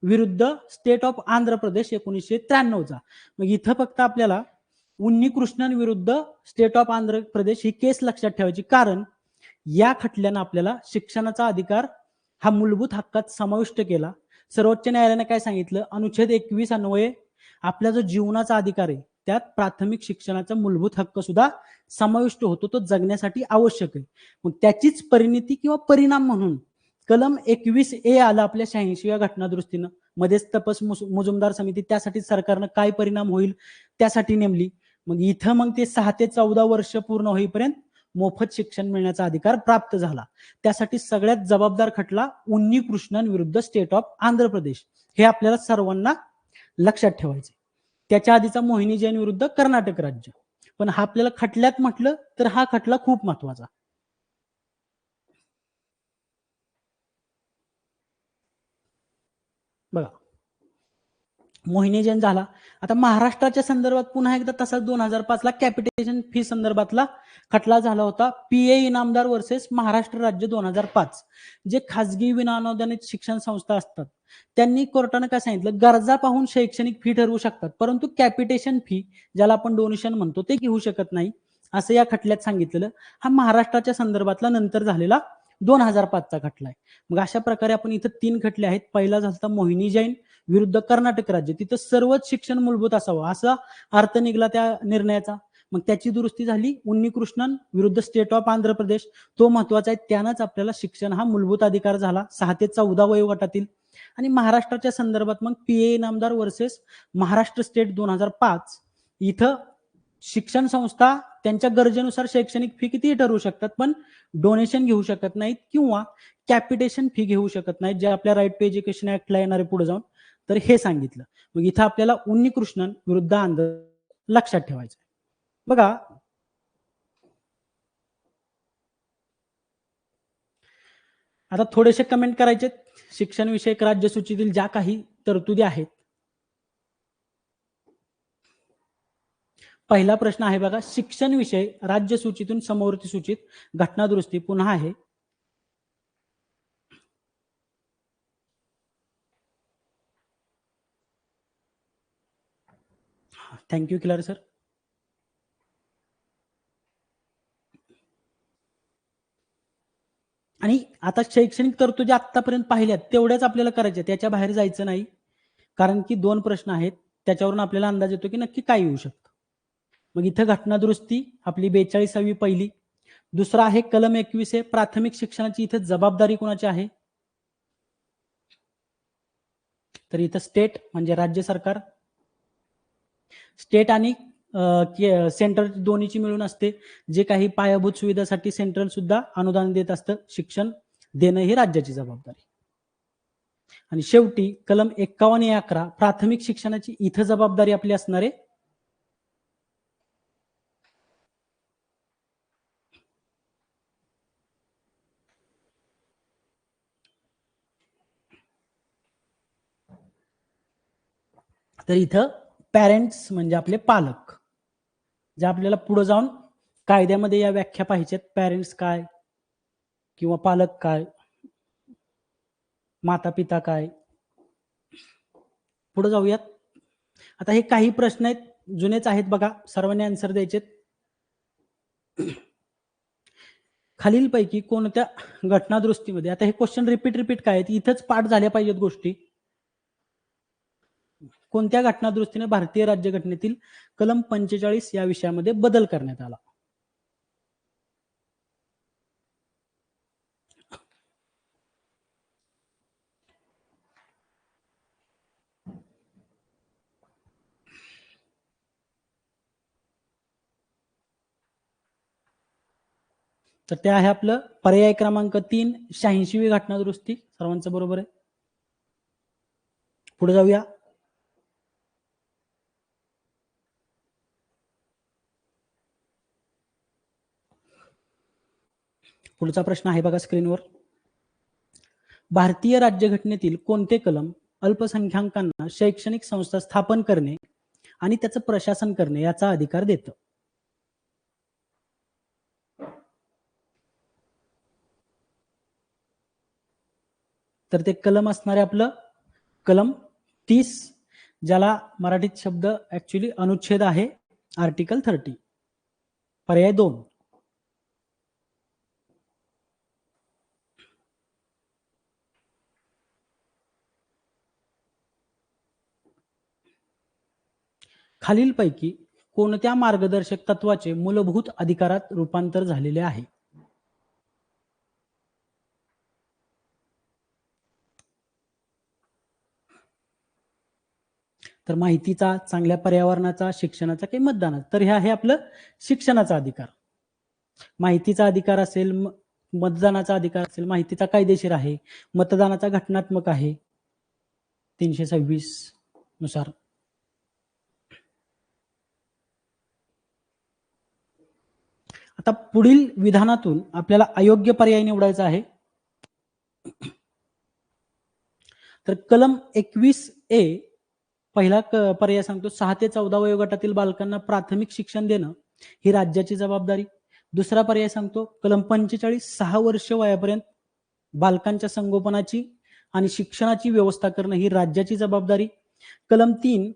विरुद्ध स्टेट ऑफ आंध्र प्रदेश 1993चा. मग इथं फक्त आपल्याला उन्नी कृष्णन विरुद्ध स्टेट ऑफ आंध्र प्रदेश ही केस लक्षात ठेवायची, कारण या खटल्यानं आपल्याला शिक्षणाचा अधिकार हा मूलभूत हक्कात समाविष्ट केला. सर्वोच्च न्यायालयाने काय सांगितलं, अनुच्छेद 21 अन्वये आपला जो जीवनाचा अधिकार आहे त्यात प्राथमिक शिक्षणाचा मूलभूत हक्क सुद्धा समाविष्ट होतो, तो जगण्यासाठी आवश्यक आहे. मग त्याचीच परिणिती किंवा परिणाम म्हणून कलम 21A आला आपल्या 86व्या घटना दुरुस्तीनं. मध्येच तपस मुजुमदार समिती त्यासाठी सरकारनं काय परिणाम होईल त्यासाठी नेमली. मग इथं मग ते 6 ते 14 वर्ष पूर्ण होईपर्यंत मोफत शिक्षण मिळण्याचा अधिकार प्राप्त झाला. त्यासाठी सगळ्यात जबाबदार खटला उन्नी कृष्णन विरुद्ध स्टेट ऑफ आंध्र प्रदेश, हे आपल्याला सर्वांना लक्षात ठेवायचे. त्याच्या आधीचा मोहिनी जैन विरुद्ध कर्नाटक राज्य, पण हा आपल्याला खटल्यात म्हटलं तर हा खटला खूप महत्वाचा. बघा मोहिनी जैन झाला. आता महाराष्ट्राच्या संदर्भात पुन्हा एकदा तसाच 2005 ला कॅपिटेशन फी संदर्भातला खटला झाला होता. पीए इनामदार वर्सेस महाराष्ट्र राज्य 2005. जे खाजगी विनाअनुदानित शिक्षण संस्था असतात त्यांनी कोर्टानं काय सांगितलं, गरजा पाहून शैक्षणिक फी ठरवू शकतात, परंतु कॅपिटेशन फी ज्याला आपण डोनेशन म्हणतो ते घेऊ शकत नाही असं या खटल्यात सांगितलेलं. हा महाराष्ट्राच्या संदर्भातला नंतर झालेला 2005चा खटला आहे. मग अशा प्रकारे आपण इथं 3 खटले आहेत. पहिला झाला मोहिनी जैन विरुद्ध कर्नाटक राज्य. तिथं सर्वच शिक्षण मूलभूत असावं असा अर्थ निघाला त्या निर्णयाचा. मग त्याची दुरुस्ती झाली उन्नीकृष्णन विरुद्ध स्टेट ऑफ आंध्र प्रदेश. तो महत्वाचा आहे, त्यानंच आपल्याला शिक्षण हा मूलभूत अधिकार झाला 6 ते 14 वयोगटातील. आणि महाराष्ट्राच्या संदर्भात मग PA Inamdar versus Maharashtra state 2005. इथं शिक्षण संस्था त्यांच्या गरजेनुसार शैक्षणिक फी कितीही ठरवू शकतात, पण डोनेशन घेऊ शकत नाहीत किंवा कॅपिटेशन फी घेऊ शकत नाहीत, जे आपल्या राईट टू एज्युकेशन ऍक्टला येणारे पुढे जाऊन. तर हे सांगितलं. मग इथं आपल्याला उन्नीकृष्णन विरुद्ध आंध्र लक्षात ठेवायचं. बघा आता थोडेसे कमेंट करायचे शिक्षण विषयक राज्यसूचीतील ज्या काही तरतुदी आहेत. पहिला प्रश्न आहे बघा, शिक्षण विषय राज्यसूचीतून समवर्ती सूचित घटना दुरुस्ती पुन्हा आहे. Thank you killer sir. आणि आता शैक्षणिक तरतुदी आतापर्यंत पाहिल्यात तेवढ्याच आपल्याला करायच्या, त्याच्या बाहेर जायचं नाही. कारण की 2 प्रश्न आहेत त्याच्यावरून आपल्याला अंदाज येतो की नक्की काय येऊ शकतं. मग इथं घटना दुरुस्ती आपली 42वी पहिली. दुसरा आहे कलम 21 प्राथमिक शिक्षणाची इथं जबाबदारी कोणाची आहे, तर इथं स्टेट म्हणजे राज्य सरकार. स्टेट आणि सेंट्रल दोन्हीची मिळून असते. जे काही पायाभूत सुविधासाठी सेंट्रल सुद्धा अनुदान देत असतं. शिक्षण देणं ही राज्याची जबाबदारी. आणि शेवटी कलम 51-11 प्राथमिक शिक्षणाची इथं जबाबदारी आपली असणार आहे तर इथं पॅरेंट्स म्हणजे आपले पालक, जे आपल्याला पुढे जाऊन कायद्यामध्ये या व्याख्या पाहिजेत. पॅरेंट्स काय किंवा पालक काय, माता पिता काय. पुढे जाऊयात. आता हे काही प्रश्न आहेत जुनेच आहेत बघा, सर्वांनी आन्सर द्यायचे. खालीलपैकी कोणत्या घटना दुरुस्तीमध्ये, आता हे क्वेश्चन रिपीट काय आहेत, इथंच पाठ झाल्या पाहिजेत गोष्टी. कोणत्या घटना दुरुस्तीने भारतीय राज्यघटनेतील कलम 45 या विषयामध्ये बदल करण्यात आला. तर ते आहे आपलं पर्याय क्रमांक 3 86वी घटना दुरुस्ती. सर्वांचं बरोबर आहे. पुढे जाऊया. पुढचा प्रश्न आहे बघा स्क्रीनवर. भारतीय राज्यघटनेतील कोणते कलम अल्पसंख्याकांना शैक्षणिक संस्था स्थापन करणे आणि त्याचं प्रशासन करणे याचा अधिकार देतं. तर ते कलम असणार आहे आपलं कलम 30, ज्याला मराठीत शब्द ऍक्च्युली अनुच्छेद आहे आर्टिकल 30. पर्याय 2. खालीलपैकी कोणत्या मार्गदर्शक तत्वाचे मूलभूत अधिकारात रूपांतर झालेले आहे. तर माहितीचा, चांगल्या पर्यावरणाचा, शिक्षणाचा काही मतदानाचा. तर हे आहे आपलं शिक्षणाचा अधिकार. माहितीचा अधिकार असेल, मतदानाचा अधिकार असेल, माहितीचा कायदेशीर आहे, मतदानाचा घटनात्मक आहे 326 नुसार. आता पुढील विधानातून आपल्याला अयोग्य पर्याय निवडायचा आहे. तर कलम 21A पहिला पर्याय सांगतो, 6 ते 14 वयोगटातील बालकांना प्राथमिक शिक्षण देणं ही राज्याची जबाबदारी. दुसरा पर्याय सांगतो, कलम 45 6 वर्ष वयापर्यंत बालकांच्या संगोपनाची आणि शिक्षणाची व्यवस्था करणं ही राज्याची जबाबदारी. कलम 3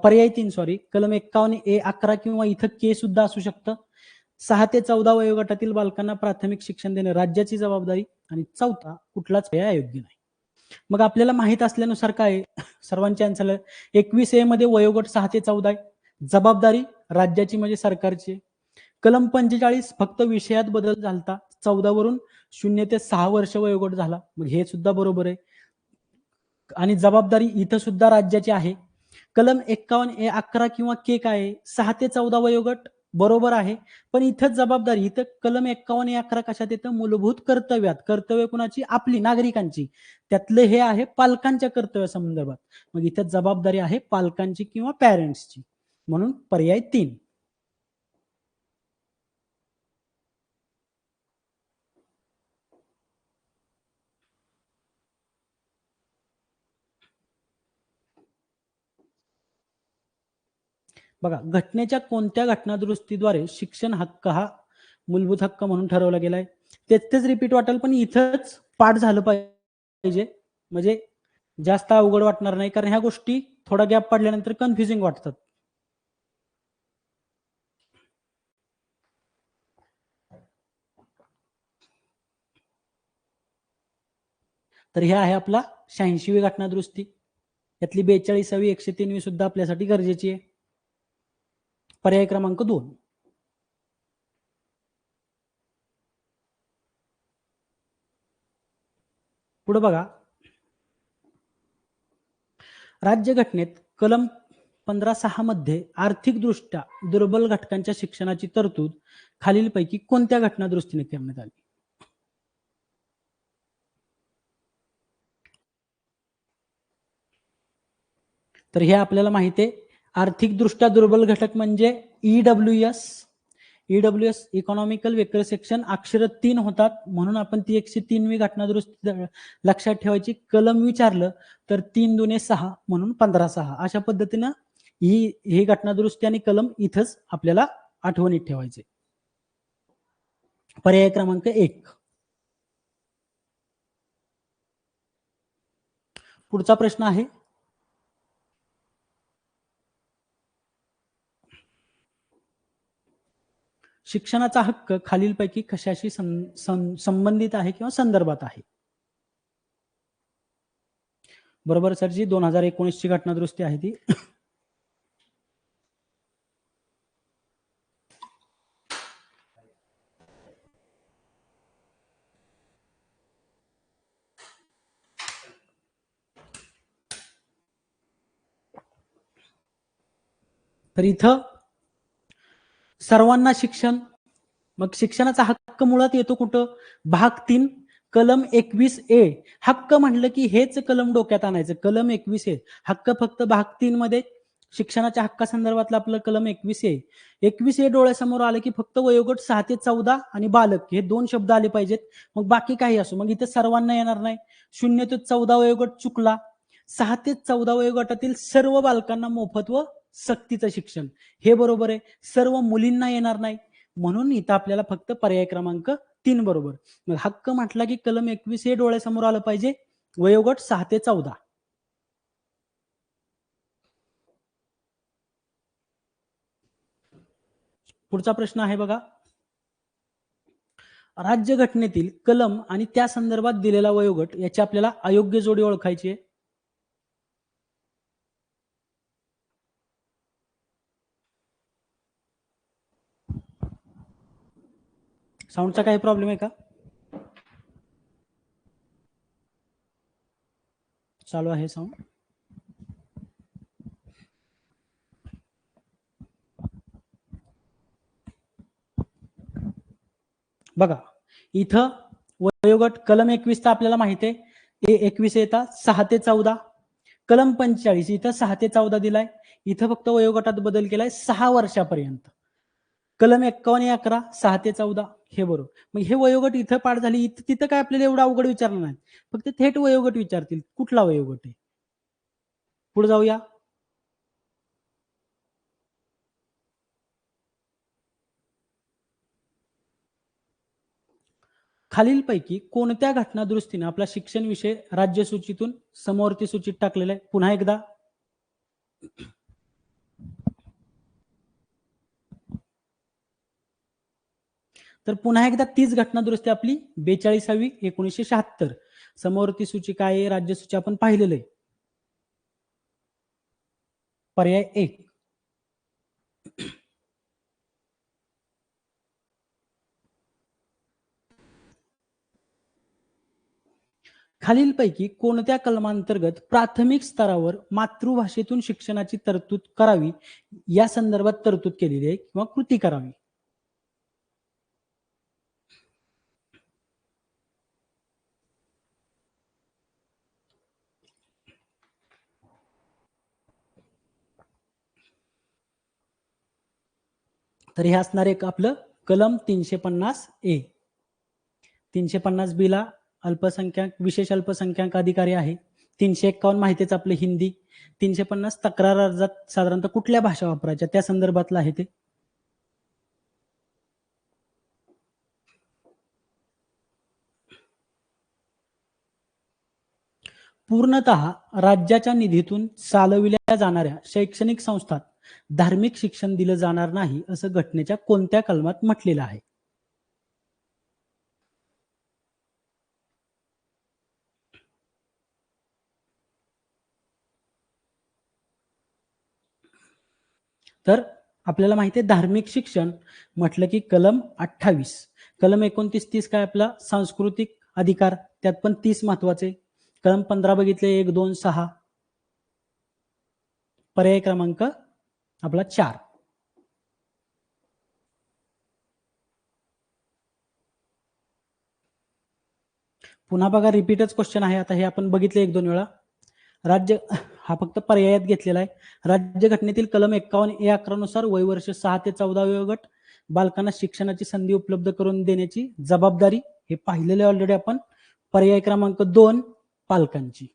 पर्याय 3 सॉरी, कलम 51 ए 11 किंवा इथं के सुद्धा असू शकतं. 6 ते 14 वयोगटातील बालकांना प्राथमिक शिक्षण देणं राज्याची जबाबदारी. आणि चौथा कुठलाच पर्याय अयोग्य नाही. मग आपल्याला माहित असल्यानुसार काय सर्वांचे आन्सर 21 ए मध्ये वयोगट 6 ते 14 आहे. जबाबदारी राज्याची म्हणजे सरकारची. कलम 45 फक्त विषयात बदल झालता, 14 वरून 0 ते 6 वर्ष वयोगट झाला. मग हे सुद्धा बरोबर आहे. आणि जबाबदारी इथं सुद्धा राज्याची आहे. कलम 51 ए 11 किंवा के काय आहे, 6 ते 14 वयोगट बरोबर आहे. पण इथं जबाबदारी, इथं कलम 51 ए 11 कशात येतं, मूलभूत कर्तव्यात. कर्तव्य कुणाची, आपली नागरिकांची. त्यातलं हे आहे पालकांच्या कर्तव्यासंदर्भात. मग इथं जबाबदारी आहे पालकांची किंवा पॅरेंट्सची. म्हणून पर्याय 3. बघा, घटनेच्या कोणत्या घटनादुरुस्तीद्वारे शिक्षण हक्क हा मूलभूत हक्क म्हणून ठरवला गेलाय. तेच रिपीट वाटेल, पण इथंच पाठ झालं पाहिजे, म्हणजे जास्त अवघड वाटणार नाही, कारण ह्या गोष्टी थोडा गॅप पडल्यानंतर कन्फ्युजिंग वाटतात. तर हे आहे आपला 86वी घटनादुरुस्ती. यातली 42वी 103वी सुद्धा आपल्यासाठी गरजेची आहे. पर्याय क्रमांक 2. पुढे बघा, राज्यघटनेत कलम 15(6) मध्ये आर्थिकदृष्ट्या दुर्बल घटकांच्या शिक्षणाची तरतूद खालीलपैकी कोणत्या घटनादुरुस्तीने करण्यात आली. तर हे आपल्याला माहिती आहे, आर्थिकदृष्ट्या दुर्बल घटक म्हणजे EWS. EWS economical waker section अक्षर 3 होतात, म्हणून आपण ती 103वी घटनादुरुस्ती लक्षात ठेवायची. कलम विचारलं तर 3 दुने 6 म्हणून 15(6). अशा पद्धतीनं ही घटनादुरुस्ती आणि कलम इथंच आपल्याला आठवणीत ठेवायचे. पर्याय क्रमांक 1. पुढचा प्रश्न आहे, शिक्षणाचा हक्क खालीलपैकी कशाशी संबंधित आहे किंवा संदर्भात आहे. बरोबर सरजी, 2019 ची घटनादुरुस्ती आहे ती. तर इथं सर्वांना शिक्षण, मग शिक्षणाचा हक्क मुळात येतो कुठं, भाग 3 कलम 21 ए. हक्क म्हणलं की हेच कलम डोक्यात आणायचं. कलम 21 ए हक्क फक्त भाग 3 मध्ये शिक्षणाच्या हक्कासंदर्भातलं आपलं कलम 21 ए. 21 ए डोळ्यासमोर आलं की फक्त वयोगट 6 ते 14 आणि बालक हे 2 शब्द आले पाहिजेत. मग बाकी काही असो, मग इथे सर्वांना येणार नाही. 0 ते 14 वयोगट चुकला. 6 ते 14 वयोगटातील सर्व बालकांना मोफत व सक्तीचं शिक्षण हे बरोबर आहे. सर्व मुलींना येणार नाही, म्हणून इथं आपल्याला फक्त पर्याय क्रमांक 3 बरोबर. मग हक्क म्हटला की कलम 21 हे डोळ्यासमोर आलं पाहिजे, वयोगट 6 ते 14. पुढचा प्रश्न आहे बघा, राज्यघटनेतील कलम आणि त्या संदर्भात दिलेला वयोगट याची आपल्याला अयोग्य जोडी ओळखायची आहे. साऊंडचा काही प्रॉब्लेम आहे का? चालू आहे साऊंड. बघा, इथं वयोगट कलम 21 तर आपल्याला माहिती आहे, 21 येतात 6 ते 14. कलम 45 इथं 6 ते 14 दिलाय, इथं फक्त वयोगटात बदल केलाय 6 वर्षापर्यंत. कलम 51 11 6 ते 14 हे बरोबर. मग हे वयोगट इथं पाठ झाली, तिथं काय आपल्याला एवढं अवघड विचारणार नाही, फक्त थेट वयोगट विचारतील, कुठला वयोगट आहे. पुढे जाऊया, खालीलपैकी कोणत्या घटनादुरुस्तीने आपला शिक्षण विषय राज्य सूचीतून समवर्ती सूचीत टाकलेला आहे? पुन्हा एकदा तर पुन्हा एकदा तीच घटनादुरुस्ती आपली 42वी 1976 समवर्ती सूची काय आहे, राज्य सूची आपण पाहिलेलं आहे. पर्याय 1. खालीलपैकी कोणत्या कलमांतर्गत प्राथमिक स्तरावर मातृभाषेतून शिक्षणाची तरतूद करावी या संदर्भात तरतूद केलेली आहे किंवा कृती करावी? तर हे असणार एक आपलं कलम 350A. 350B ला अल्पसंख्याक विशेष अल्पसंख्याक अधिकारी आहे. 351 माहितीच आपलं हिंदी. 350 तक्रार अर्जात साधारणतः कुठल्या भाषा वापरायच्या त्या संदर्भातलं आहे ते. पूर्णतः राज्याच्या निधीतून चालविल्या जाणाऱ्या शैक्षणिक संस्थात धार्मिक शिक्षण दिलं जाणार नाही असं घटनेच्या कोणत्या कलमात म्हटलेलं आहे? तर आपल्याला माहिती आहे धार्मिक शिक्षण म्हटलं की कलम 28. कलम 29 30 काय आपला सांस्कृतिक अधिकार, त्यात पण 30 महत्वाचे. कलम 15 बघितले 1 2 6. पर्याय क्रमांक आपला 4. पुन्हा बघा रिपीटच क्वेश्चन आहे. आता हे आपण बघितले 1-2 वेळा. राज्य हा फक्त पर्यायात घेतलेला आहे. राज्यघटनेतील कलम 51A11 नुसार वयवर्ष 6 ते 14 वयोगट बालकांना शिक्षणाची संधी उपलब्ध करून देण्याची जबाबदारी हे पाहिलेले ऑलरेडी आपण. पर्याय क्रमांक 2 पालकांची.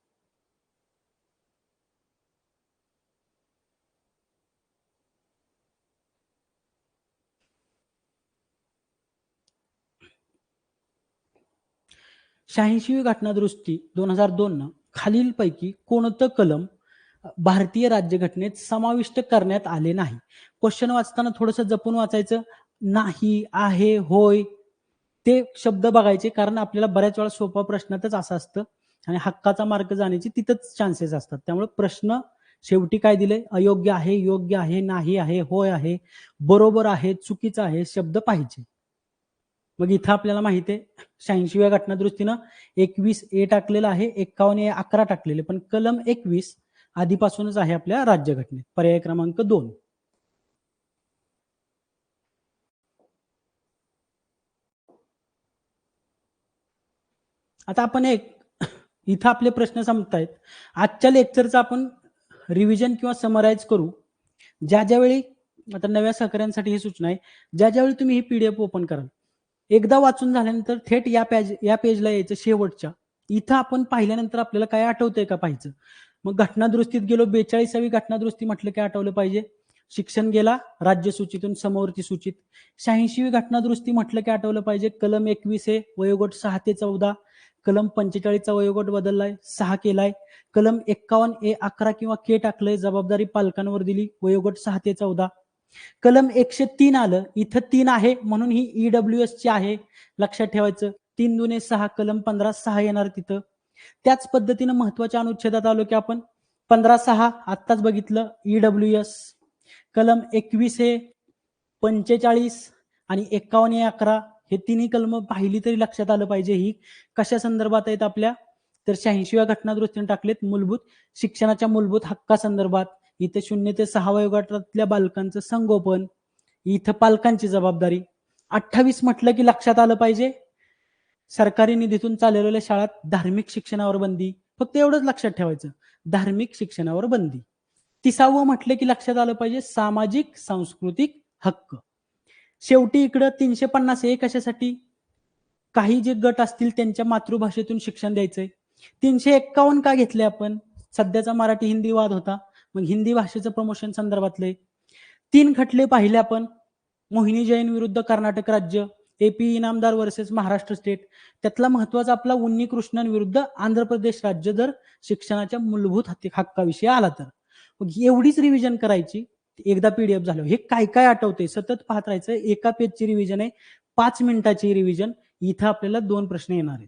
शहाऐंशीवी घटनादुरुस्ती 2002 खालीलपैकी कोणतं कलम भारतीय राज्यघटनेत समाविष्ट करण्यात आले नाही? क्वेश्चन वाचताना थोडंसं जपून वाचायचं. नाही, आहे, होय ते शब्द बघायचे, कारण आपल्याला बऱ्याच वेळा सोपा प्रश्नातच असं असतं आणि हक्काचा मार्क जाण्याची तिथंच चान्सेस असतात. त्यामुळे प्रश्न शेवटी काय दिले? अयोग्य आहे, योग्य आहे, नाही आहे, होय आहे, बरोबर आहे, चुकीचं आहे शब्द पाहिजे. मग इथं आपल्याला माहिती आहे 86व्या घटनादुरुस्तीनं 21A टाकलेलं आहे, 51A11 टाकलेले, पण कलम 21 आधीपासूनच आहे आपल्या राज्यघटनेत. पर्याय क्रमांक 2. आता आपण एक इथं आपले प्रश्न संपतायत. आजच्या लेक्चरचं आपण रिव्हिजन किंवा समराइज करू. ज्या ज्यावेळी आता नव्या सहकाऱ्यांसाठी ही सूचना आहे, ज्या ज्यावेळी तुम्ही ही पीडीएफ ओपन कराल, एकदा वाचून झाल्यानंतर थेट या पेजला यायचं शेवटच्या. इथं आपण पाहिल्यानंतर आपल्याला काय आठवतंय का पाहायचं. मग घटनादुरुस्तीत गेलो, 42वी घटनादुरुस्ती म्हटलं की आठवलं पाहिजे शिक्षण गेला राज्य सूचीतून समवर्ती सूचीत. 86वी घटनादुरुस्ती म्हटलं की आठवलं पाहिजे कलम 21A वयोगट 6 ते 14. कलम 45चा वयोगट बदललाय, 6 केलाय. कलम 51A11 किंवा के टाकलंय, जबाबदारी पालकांवर दिली, वयोगट 6 ते 14. कलम 103 आलं, इथं 3 आहे म्हणून ही ईडब्ल्यूएस ची आहे, लक्षात ठेवायचं. 3 दुने 6, कलम 15 6 येणार तिथं. त्याच पद्धतीनं महत्वाच्या अनुच्छेदात आलो की आपण 15-6 आत्ताच बघितलं ईडब्ल्यूएस. कलम 21A 45 आणि 51A11 हे तिन्ही कलम पाहिली तरी लक्षात आलं पाहिजे. ही कशा संदर्भात आहेत आपल्या? तर 86व्या घटनादुरुस्तीने टाकलेत मूलभूत शिक्षणाच्या मूलभूत हक्कासंदर्भात. इथे 0 ते 6 वयोगटातल्या बालकांचं संगोपन, इथं पालकांची जबाबदारी. 28 म्हटलं की लक्षात आलं पाहिजे सरकारी निधीतून चालवलेल्या शाळात धार्मिक शिक्षणावर बंदी. फक्त एवढंच लक्षात ठेवायचं, धार्मिक शिक्षणावर बंदी. 30वं म्हटलं की लक्षात आलं पाहिजे सामाजिक सांस्कृतिक हक्क. शेवटी इकडं 350A कशासाठी? काही जे गट असतील त्यांच्या मातृभाषेतून शिक्षण द्यायचंय. 351 का घेतले आपण? सध्याचा मराठी हिंदी वाद होता, मग हिंदी भाषेचं प्रमोशन संदर्भातले 3 खटले पाहिले आपण. मोहिनी जैन विरुद्ध कर्नाटक राज्य, AP Inamdar versus Maharashtra state, त्यातला महत्वाचा आपला उन्नी कृष्णन विरुद्ध आंध्र प्रदेश राज्य जर शिक्षणाच्या मूलभूत हक्काविषयी आला तर. मग एवढीच रिव्हिजन करायची. एकदा पीडीएफ झालं, हे काय काय आठवते सतत पाहत राहायचं. एका पेजची रिव्हिजन आहे, 5 मिनिटाची रिव्हिजन. इथं आपल्याला 2 प्रश्न येणार आहेत.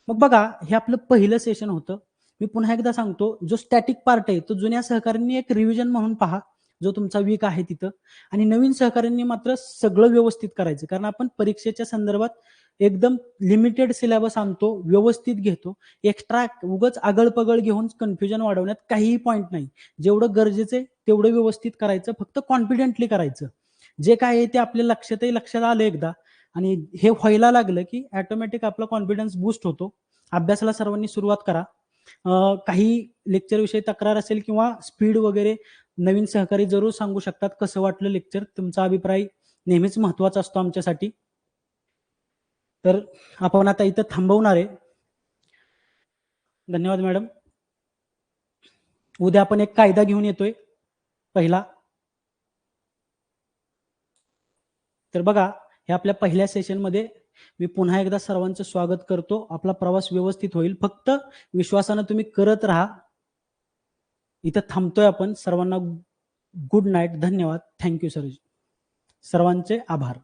मग बघा, हे आपलं पहिलं सेशन होतं. मी पुन्हा एकदा सांगतो, जो स्टॅटिक पार्ट आहे तो जुन्या सहकाऱ्यांनी एक रिव्हिजन म्हणून पहा, जो तुमचा वीक आहे तिथं. आणि नवीन सहकाऱ्यांनी मात्र सगळं व्यवस्थित करायचं, कारण आपण परीक्षेच्या संदर्भात एकदम लिमिटेड सिलेबस आणतो, व्यवस्थित घेतो. एक्स्ट्रा उगच आगळपगळ घेऊन कन्फ्युजन वाढवण्यात काहीही पॉईंट नाही. जेवढं गरजेचं आहे तेवढं व्यवस्थित करायचं, फक्त कॉन्फिडेंटली करायचं. जे काय आहे ते आपल्या लक्षात आलं एकदा, आणि हे व्हायला लागलं की ऑटोमॅटिक आपला कॉन्फिडन्स बूस्ट होतो. अभ्यासाला सर्वांनी सुरुवात करा. काही लेक्चर विषयी तक्रार असेल किंवा स्पीड वगैरे, नवीन सहकारी जरूर सांगू शकतात कसं वाटलं लेक्चर. तुमचा अभिप्राय नेहमीच महत्वाचा असतो आमच्यासाठी. तर आपण आता इथं थांबवणार आहे. धन्यवाद मॅडम. उद्या आपण एक कायदा घेऊन येतोय पहिला. तर बघा, हे आपल्या पहिल्या सेशनमध्ये मी पुन्हा एकदा सर्वांचं स्वागत करतो. आपला प्रवास व्यवस्थित होईल, फक्त विश्वासानं तुम्ही करत राहा. इथं थांबतोय आपण. सर्वांना गुड नाईट. धन्यवाद. Thank you sir. सर्वांचे आभार.